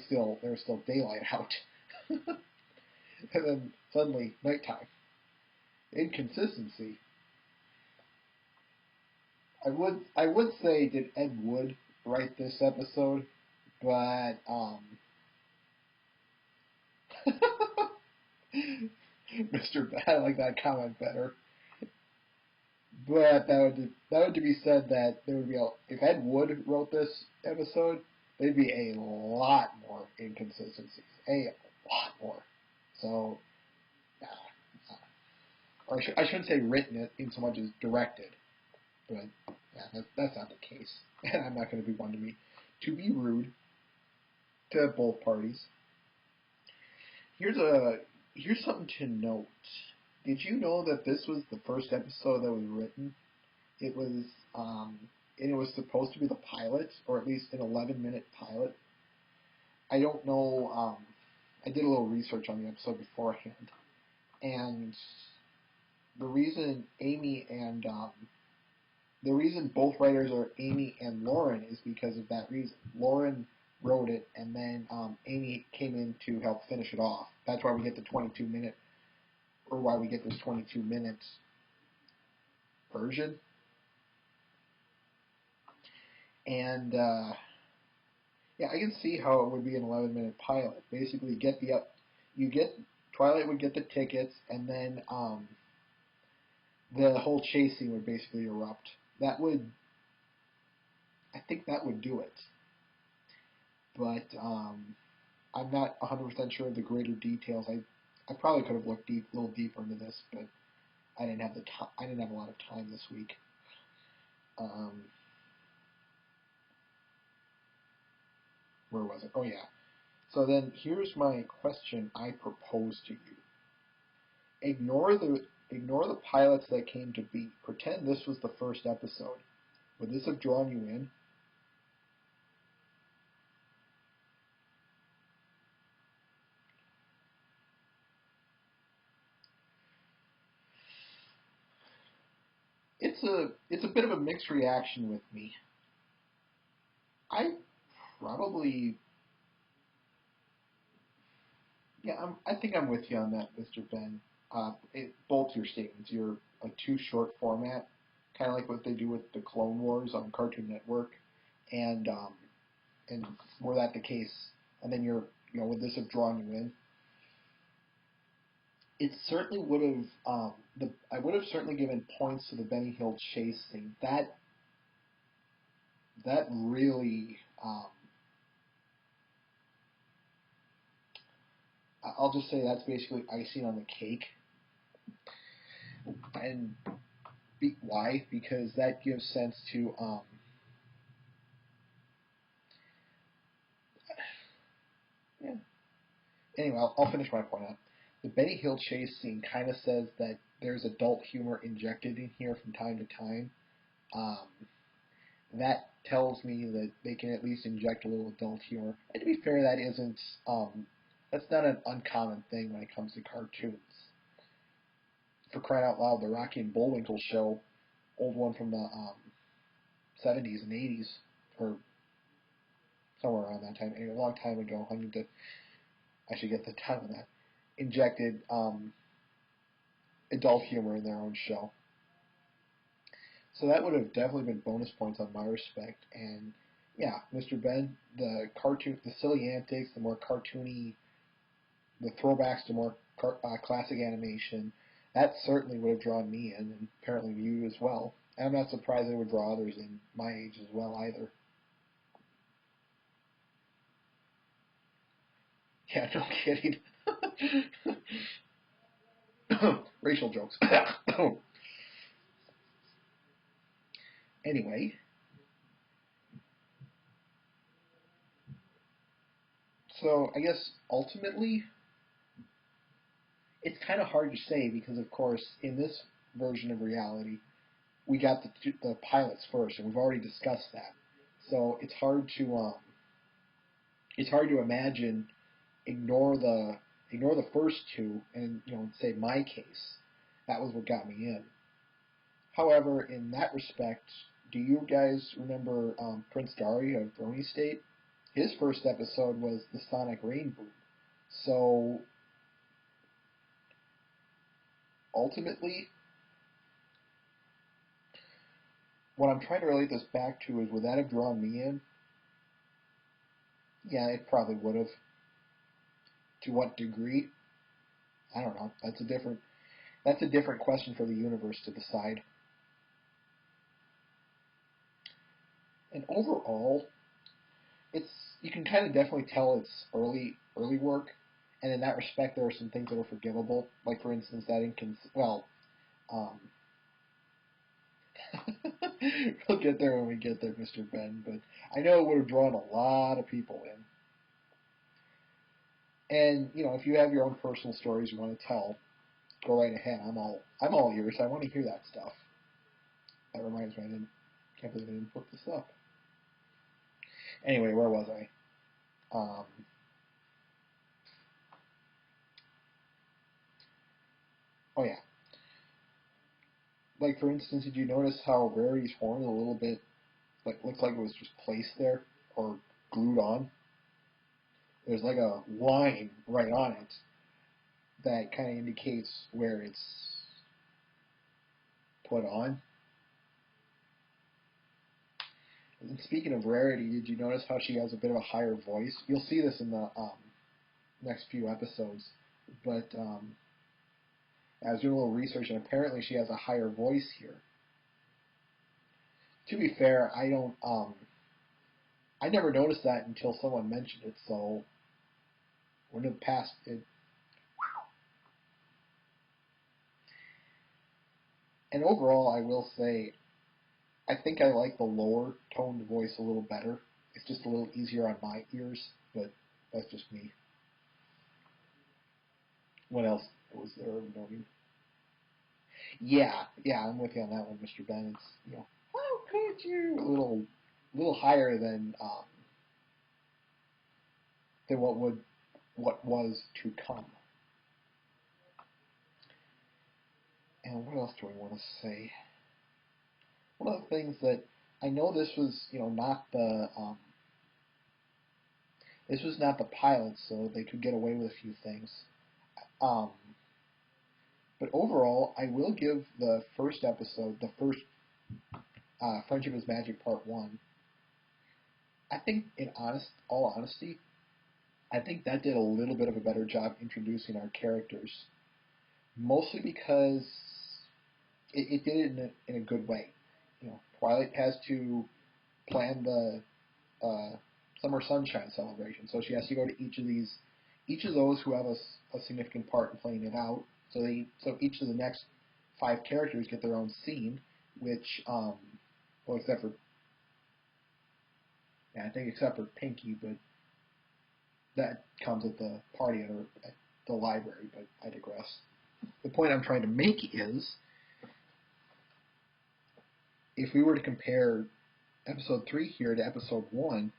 still daylight out. And then suddenly nighttime. Inconsistency. I would say, did Ed Wood write this episode? But Mr. Ben, I like that comment better. But that would to be said that there would be if Ed Wood wrote this episode, there'd be a lot more inconsistencies, a lot more. So, or I shouldn't say written it in so much as directed, but yeah, that's not the case. And I'm not going to be one to be rude to both parties. Here's something to note. Did you know that this was the first episode that was written? It was, and it was supposed to be the pilot, or at least an 11-minute pilot. I don't know. I did a little research on the episode beforehand, and the reason the reason both writers are Amy and Lauren is because of that reason. Lauren wrote it, and then Amy came in to help finish it off. That's why we get the 22-minute, or why we get this 22 minutes version. And yeah, I can see how it would be an 11-minute pilot. Basically, Twilight would get the tickets, and then the whole chase scene would basically erupt. I think that would do it. But I'm not 100% sure of the greater details. I probably could have looked a little deeper into this, but I didn't have I didn't have a lot of time this week. Where was it? Oh yeah. So then here's my question I propose to you. Ignore the pilots that came to be. Pretend this was the first episode. Would this have drawn you in? It's a bit of a mixed reaction with me. I probably, yeah, I think I'm with you on that, Mr. Ben. Both your statements. You're a too short format, kind of like what they do with the Clone Wars on Cartoon Network, and were that the case, and then would this have drawn you in? It certainly would have. I would have certainly given points to the Benny Hill chase scene. That really. I'll just say that's basically icing on the cake. And why? Because that gives sense to. Yeah. Anyway, I'll finish my point out. The Benny Hill chase scene kind of says that there's adult humor injected in here from time to time. That tells me that they can at least inject a little adult humor. And to be fair, that's not an uncommon thing when it comes to cartoons. For crying out loud, the Rocky and Bullwinkle show, old one from the 70s and 80s, or somewhere around that time, a long time ago. I should get the time of that. Injected adult humor in their own show. So that would have definitely been bonus points on my respect. And yeah, Mr. Ben, the silly antics, the more cartoony, the throwbacks to more classic animation, that certainly would have drawn me in, and apparently you as well. And I'm not surprised it would draw others in my age as well either. Yeah, no kidding. Racial jokes. Anyway. So, I guess, ultimately, it's kind of hard to say because, of course, in this version of reality, we got the pilots first, and we've already discussed that. So it's hard to imagine ignore the first two and say my case. That was what got me in. However, in that respect, do you guys remember Prince Dari of Brony State? His first episode was the Sonic Rain Boom. So ultimately, what I'm trying to relate this back to is, would that have drawn me in? Yeah, it probably would have. To what degree? I don't know. That's a different question for the universe to decide. And overall, you can kind of definitely tell it's early work, and in that respect, there are some things that are forgivable. Like, for instance, we'll get there when we get there, Mr. Ben, but I know it would have drawn a lot of people in. And, if you have your own personal stories you want to tell, go right ahead. I'm all ears. I want to hear that stuff. That reminds me, I can't believe I didn't put this up. Anyway, where was I? Oh yeah. Like, for instance, did you notice how Rarity's horn is a little bit, looks like it was just placed there or glued on? There's like a line right on it that kind of indicates where it's put on. And speaking of Rarity, did you notice how she has a bit of a higher voice? You'll see this in the next few episodes, but I was doing a little research, and apparently she has a higher voice here. To be fair, I never noticed that until someone mentioned it, so when it passed it. And overall, I will say, I think I like the lower toned voice a little better. It's just a little easier on my ears, but that's just me. What else was there of noting? Yeah, I'm with you on that one, Mr. Ben. It's, how could you? A little higher than what was to come. And what else do I want to say? One of the things that I know, this was not the pilot, so they could get away with a few things. But overall, I will give the first episode, Friendship is Magic Part 1, I think, in all honesty, I think that did a little bit of a better job introducing our characters, mostly because it did it in a good way. Twilight has to plan the Summer Sunshine celebration, so she has to go to each of those who have a significant part in playing it out. So each of the next 5 characters get their own scene, which well, except for Pinky, but that comes at the party at the library. But I digress. The point I'm trying to make is, if we were to compare episode 3 here to episode 1,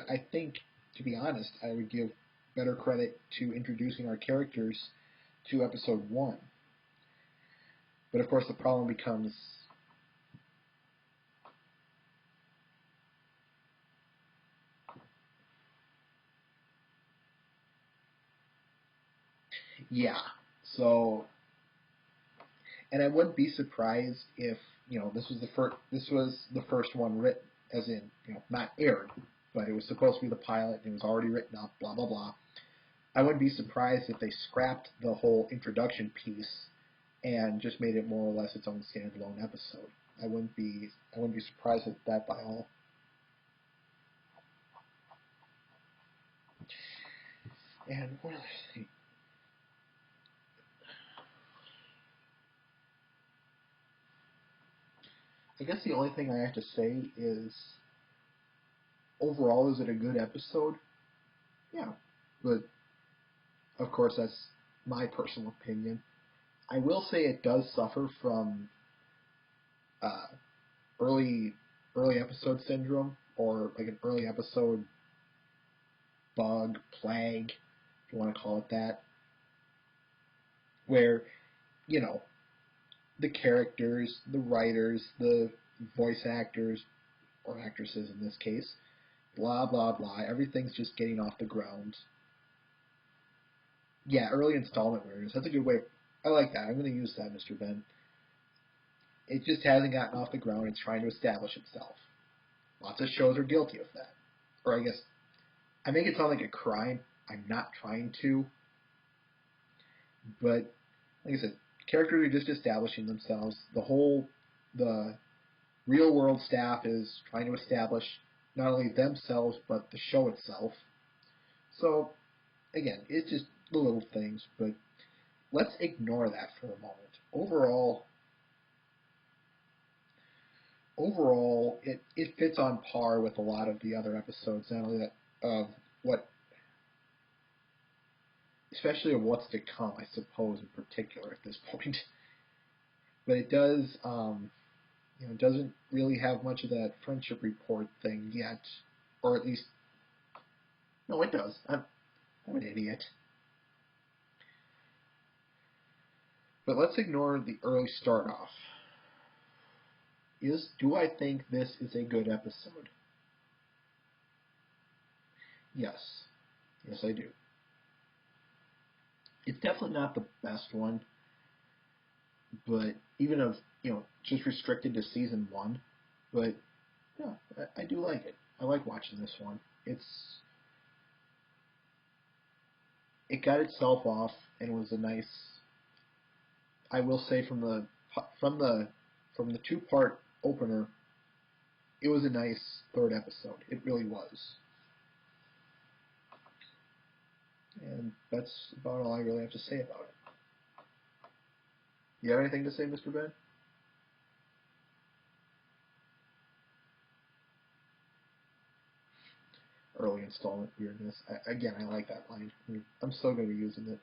I think, to be honest, I would give better credit to introducing our characters to episode 1. But of course the problem becomes, yeah, so, and I wouldn't be surprised if, this was the first one written, as in, not aired, but it was supposed to be the pilot and it was already written up, blah blah blah. I wouldn't be surprised if they scrapped the whole introduction piece and just made it more or less its own standalone episode. I wouldn't be surprised at that by all. And what other thing? I guess the only thing I have to say is, overall, is it a good episode? Yeah, but of course that's my personal opinion. I will say it does suffer from early episode syndrome, or like an early episode bug, plague, if you want to call it that, where, the characters, the writers, the voice actors, or actresses in this case, blah, blah, blah, everything's just getting off the ground. Yeah, early installment weirdness, that's a good way. I like that. I'm going to use that, Mr. Ben. It just hasn't gotten off the ground. It's trying to establish itself. Lots of shows are guilty of that. Or I guess, I make it sound like a crime. I'm not trying to. But, like I said, characters are just establishing themselves. The real world staff is trying to establish not only themselves, but the show itself. So, again, it's just the little things, but let's ignore that for a moment. Overall, it fits on par with a lot of the other episodes, not only that of what, especially of what's to come, I suppose, in particular at this point. But it does, doesn't really have much of that friendship report thing yet, or at least, no, it does. I'm an idiot. But let's ignore the early start off. Do I think this is a good episode? Yes. Yes, I do. It's definitely not the best one, but even of, just restricted to season 1, but yeah, I do like it. I like watching this one. It got itself off and was a nice, I will say, from the 2-part opener, it was a nice third episode. It really was. And that's about all I really have to say about it. You have anything to say, Mr. Ben? Early installment weirdness. Again, I like that line. I'm still going to be using it.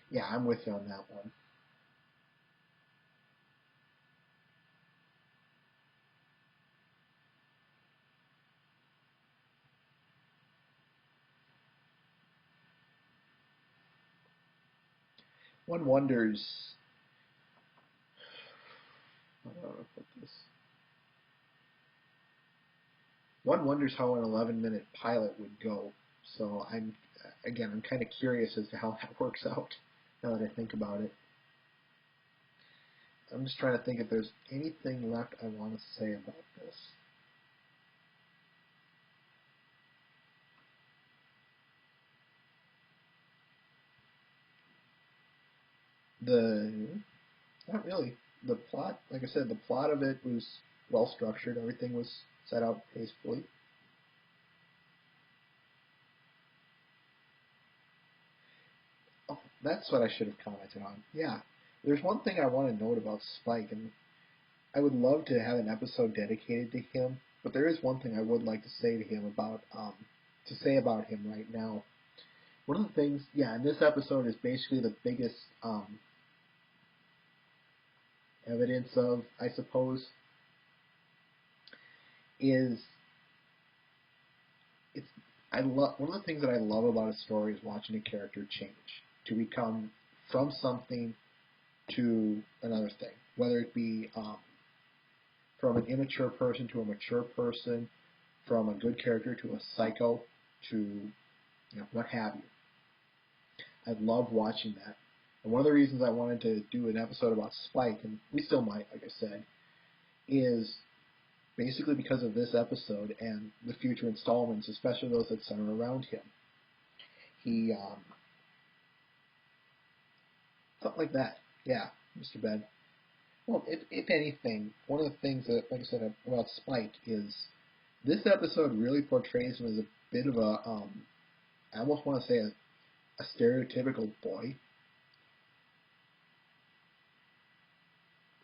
Yeah, I'm with you on that one. One wonders, how do I put this? one wonders how an 11-minute pilot would go. So I'm kind of curious as to how that works out now that I think about it. I'm just trying to think if there's anything left I want to say about this. Not really. The plot, like I said, the plot of it was well structured. Everything was set out tastefully. Oh, that's what I should have commented on. Yeah. There's one thing I want to note about Spike, and I would love to have an episode dedicated to him, but there is one thing I would like to say to him about him right now. One of the things, and this episode is basically the biggest evidence of, I suppose, is one of the things that I love about a story is watching a character change to become from something to another thing, whether it be from an immature person to a mature person, from a good character to a psycho, to what have you. I love watching that. And one of the reasons I wanted to do an episode about Spike, and we still might, like I said, is basically because of this episode and the future installments, especially those that center around him. He, something like that. Yeah, Mr. Ben. Well, if anything, one of the things that, like I said, about Spike is this episode really portrays him as a bit of a, I almost want to say a stereotypical boy.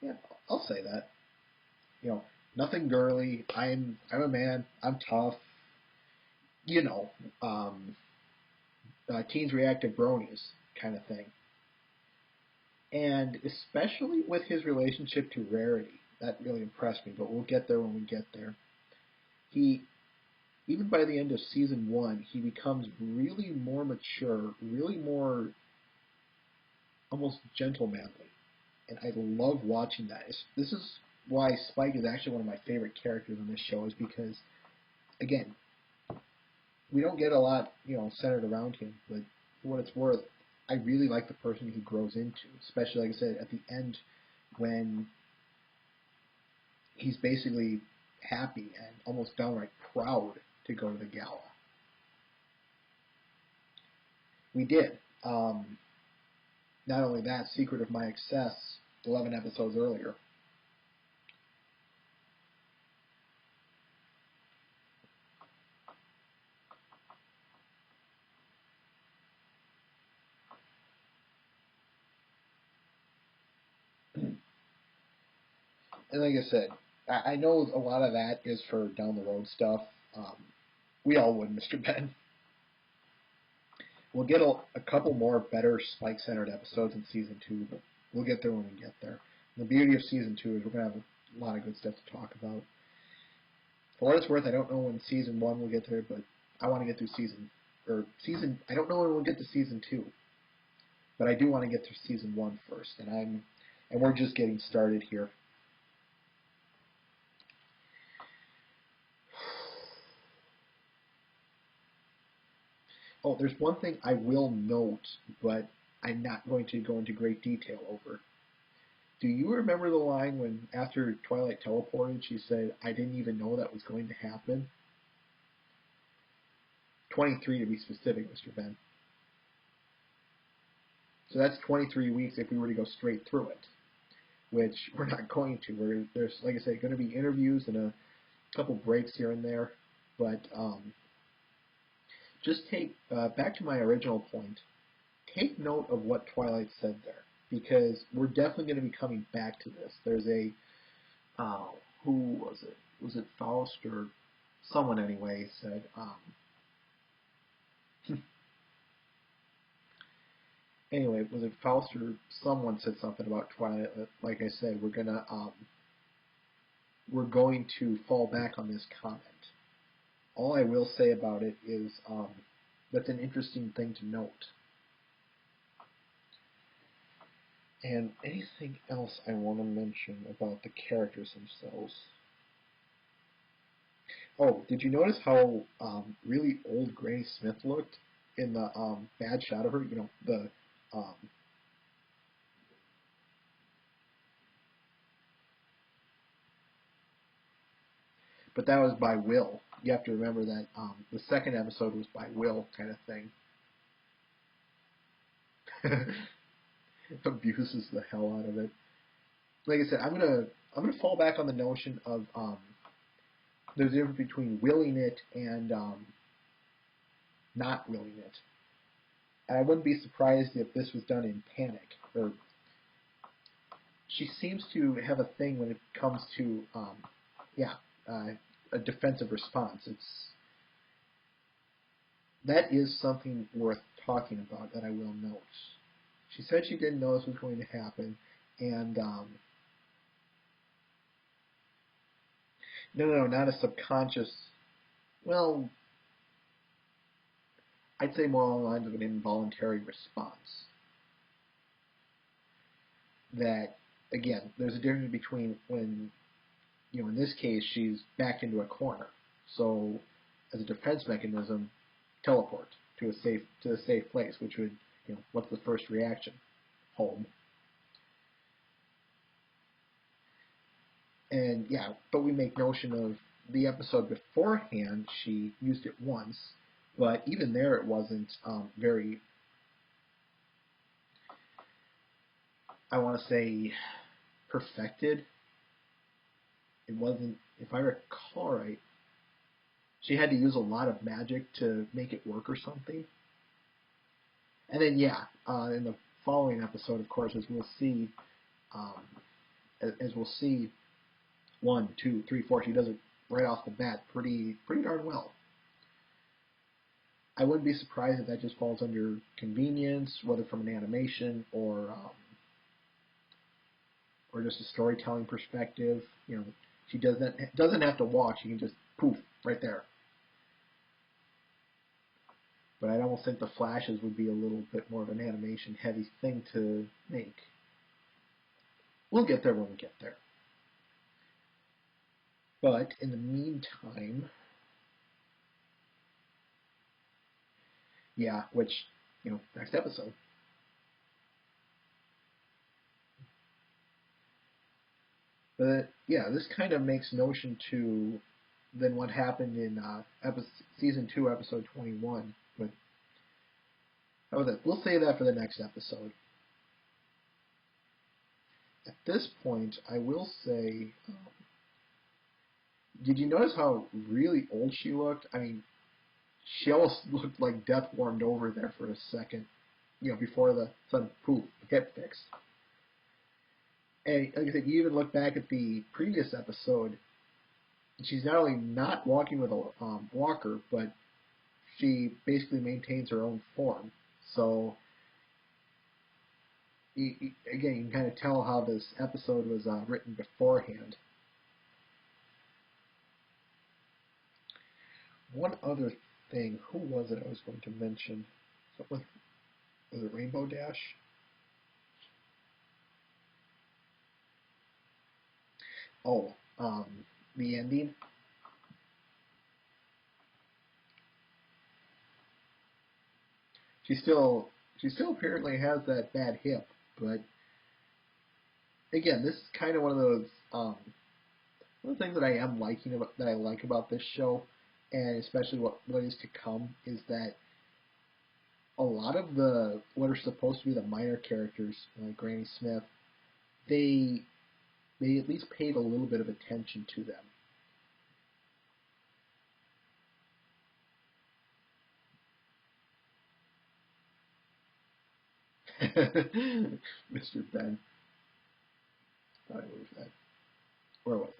Yeah, I'll say that. Nothing girly. I'm a man. I'm tough. Teens react to bronies kind of thing. And especially with his relationship to Rarity, that really impressed me. But we'll get there when we get there. Even by the end of season 1, he becomes really more mature, really more almost gentlemanly. And I love watching that. This is why Spike is actually one of my favorite characters on this show, is because, again, we don't get a lot, centered around him, but for what it's worth, I really like the person he grows into, especially, like I said, at the end when he's basically happy and almost downright proud to go to the gala. We did. Not only that, Secret of My Excess, 11 episodes earlier. And like I said, I know a lot of that is for down the road stuff. We all would, Mr. Ben. We'll get a couple more better Spike-centered episodes in Season 2, but we'll get there when we get there. And the beauty of Season 2 is we're going to have a lot of good stuff to talk about. For what it's worth, I don't know when Season 1 will get there, but I want to get through I don't know when we'll get to Season 2, but I do want to get through Season 1 first, and we're just getting started here. Oh, there's one thing I will note, but I'm not going to go into great detail over. Do you remember the line when, after Twilight teleported, she said, "I didn't even know that was going to happen"? 23 to be specific, Mr. Ben. So that's 23 weeks if we were to go straight through it, which we're not going to. There's, like I said, going to be interviews and a couple breaks here and there, but just take, back to my original point, take note of what Twilight said there, because we're definitely going to be coming back to this. There's who was it? Was it Faust or someone anyway said, anyway, was it Faust or someone said something about Twilight? Like I said, we're going to fall back on this comment. All I will say about it is that's an interesting thing to note. And anything else I want to mention about the characters themselves? Oh, did you notice how really old Granny Smith looked in the bad shot of her? You know, the but that was by will. You have to remember that the second episode was by will kind of thing. Abuses the hell out of it. Like I said, I'm gonna fall back on the notion of there's a difference between willing it and not willing it. And I wouldn't be surprised if this was done in panic. Or she seems to have a thing when it comes to a defensive response. That is something worth talking about that I will note. She said she didn't know this was going to happen, and no, not a subconscious. Well, I'd say more along the lines of an involuntary response. That, again, there's a difference between when, in this case, she's backed into a corner. So, as a defense mechanism, teleport to a safe place, which would, what's the first reaction? Home. And yeah, but we make notion of the episode beforehand, she used it once, but even there it wasn't very, I want to say, perfected. It wasn't, if I recall right, she had to use a lot of magic to make it work or something. And then, in the following episode, of course, as we'll see, 1, 2, 3, 4, she does it right off the bat pretty darn well. I wouldn't be surprised if that just falls under convenience, whether from an animation or just a storytelling perspective. She doesn't have to walk; she can just poof right there. But I'd almost think the flashes would be a little bit more of an animation-heavy thing to make. We'll get there when we get there. But in the meantime, next episode. But this kind of makes notion to then what happened in season 2, episode 21. But how about that? We'll save that for the next episode. At this point, I will say, did you notice how really old she looked? I mean, she almost looked like death warmed over there for a second, before the sun poof get fixed. And like I said, you even look back at the previous episode, she's not only not walking with a walker, but she basically maintains her own form. So, again, you can kind of tell how this episode was written beforehand. One other thing, who was it I was going to mention? Was it Rainbow Dash? Oh, the ending. She still apparently has that bad hip, but again, this is kind of one of those one of the things that I like about this show, and especially what is to come, is that a lot of what are supposed to be the minor characters, like Granny Smith, they at least paid a little bit of attention to them. Mr. Ben. Where was that? Where was it?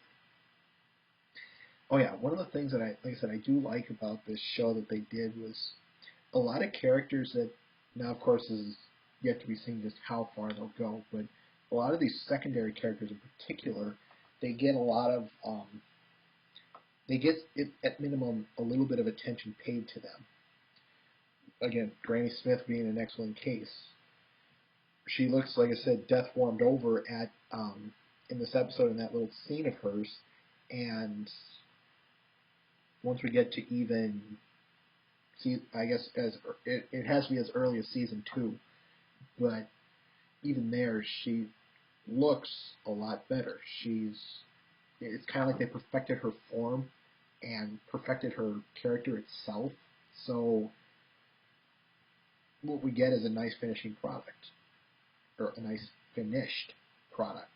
Oh yeah, one of the things that I do like about this show that they did was a lot of characters that, now of course this is yet to be seen just how far they'll go, but a lot of these secondary characters in particular, they get a lot of, they get, at minimum, a little bit of attention paid to them. Again, Granny Smith being an excellent case. She looks, like I said, death warmed over at in this episode, in that little scene of hers, and once we get to even, I guess it has to be as early as season 2, but even there, she looks a lot better. It's kind of like they perfected her form and perfected her character itself. So what we get is a nice finishing product, or a nice finished product.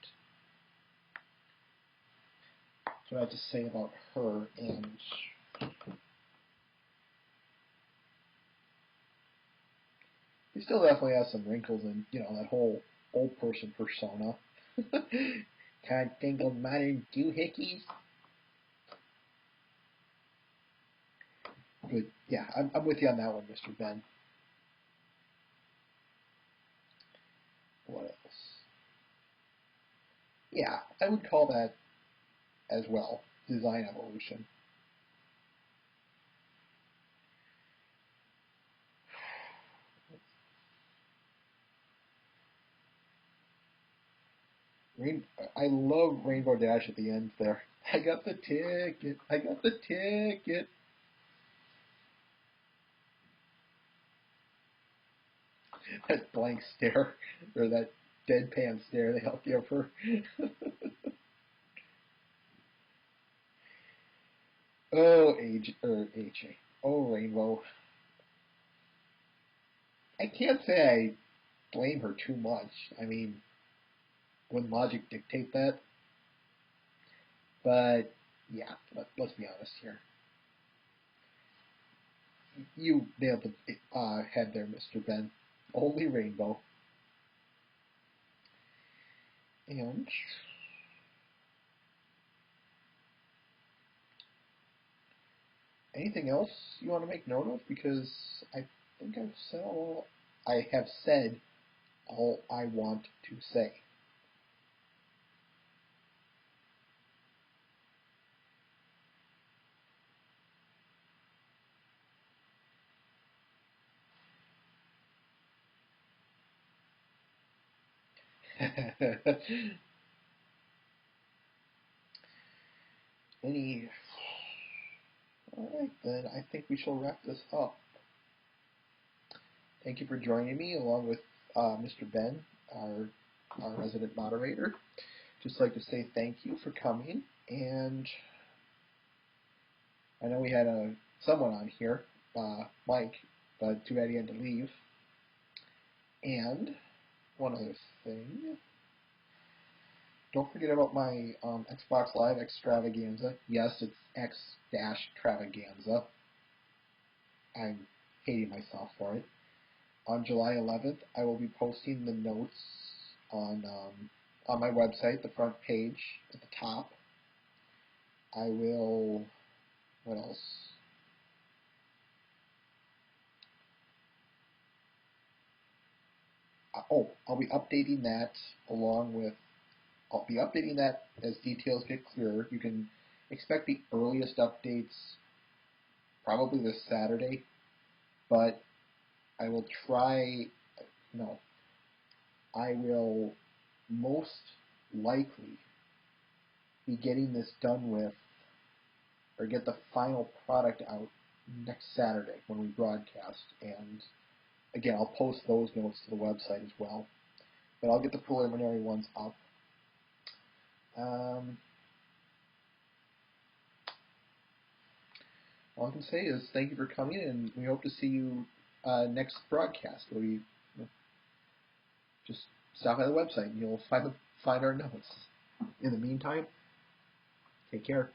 That's what I have to say about her. And he still definitely has some wrinkles in, that whole old person persona. Can't think of modern doohickeys. But yeah, I'm with you on that one, Mr. Ben. What else? Yeah, I would call that as well design evolution. I love Rainbow Dash at the end there. I got the ticket. I got the ticket. That blank stare, or that deadpan stare they all give her. Oh, AJ. Oh, Rainbow. I can't say I blame her too much. I mean, wouldn't logic dictate that? But, yeah, let's be honest here. You nailed the head there, Mr. Ben. Only Rainbow. And anything else you want to make note of? Because I think I have said all I want to say. Alright then, I think we shall wrap this up. Thank you for joining me along with Mr. Ben, our resident moderator. Just like to say thank you for coming, and I know we had someone on here, Mike, but too bad he had to leave. And one other thing, don't forget about my Xbox Live extravaganza. Yes, it's X-Travaganza. I'm hating myself for it. On July 11th, I will be posting the notes on my website, the front page at the top. I will. What else? I'll be updating that along with. I'll be updating that as details get clearer. You can expect the earliest updates probably this Saturday, but I will try. No, I will most likely be getting this done with, or get the final product out next Saturday when we broadcast. And again, I'll post those notes to the website as well. But I'll get the preliminary ones up. All I can say is thank you for coming, and we hope to see you next broadcast, where we just stop by the website and you'll find our notes. In the meantime, take care.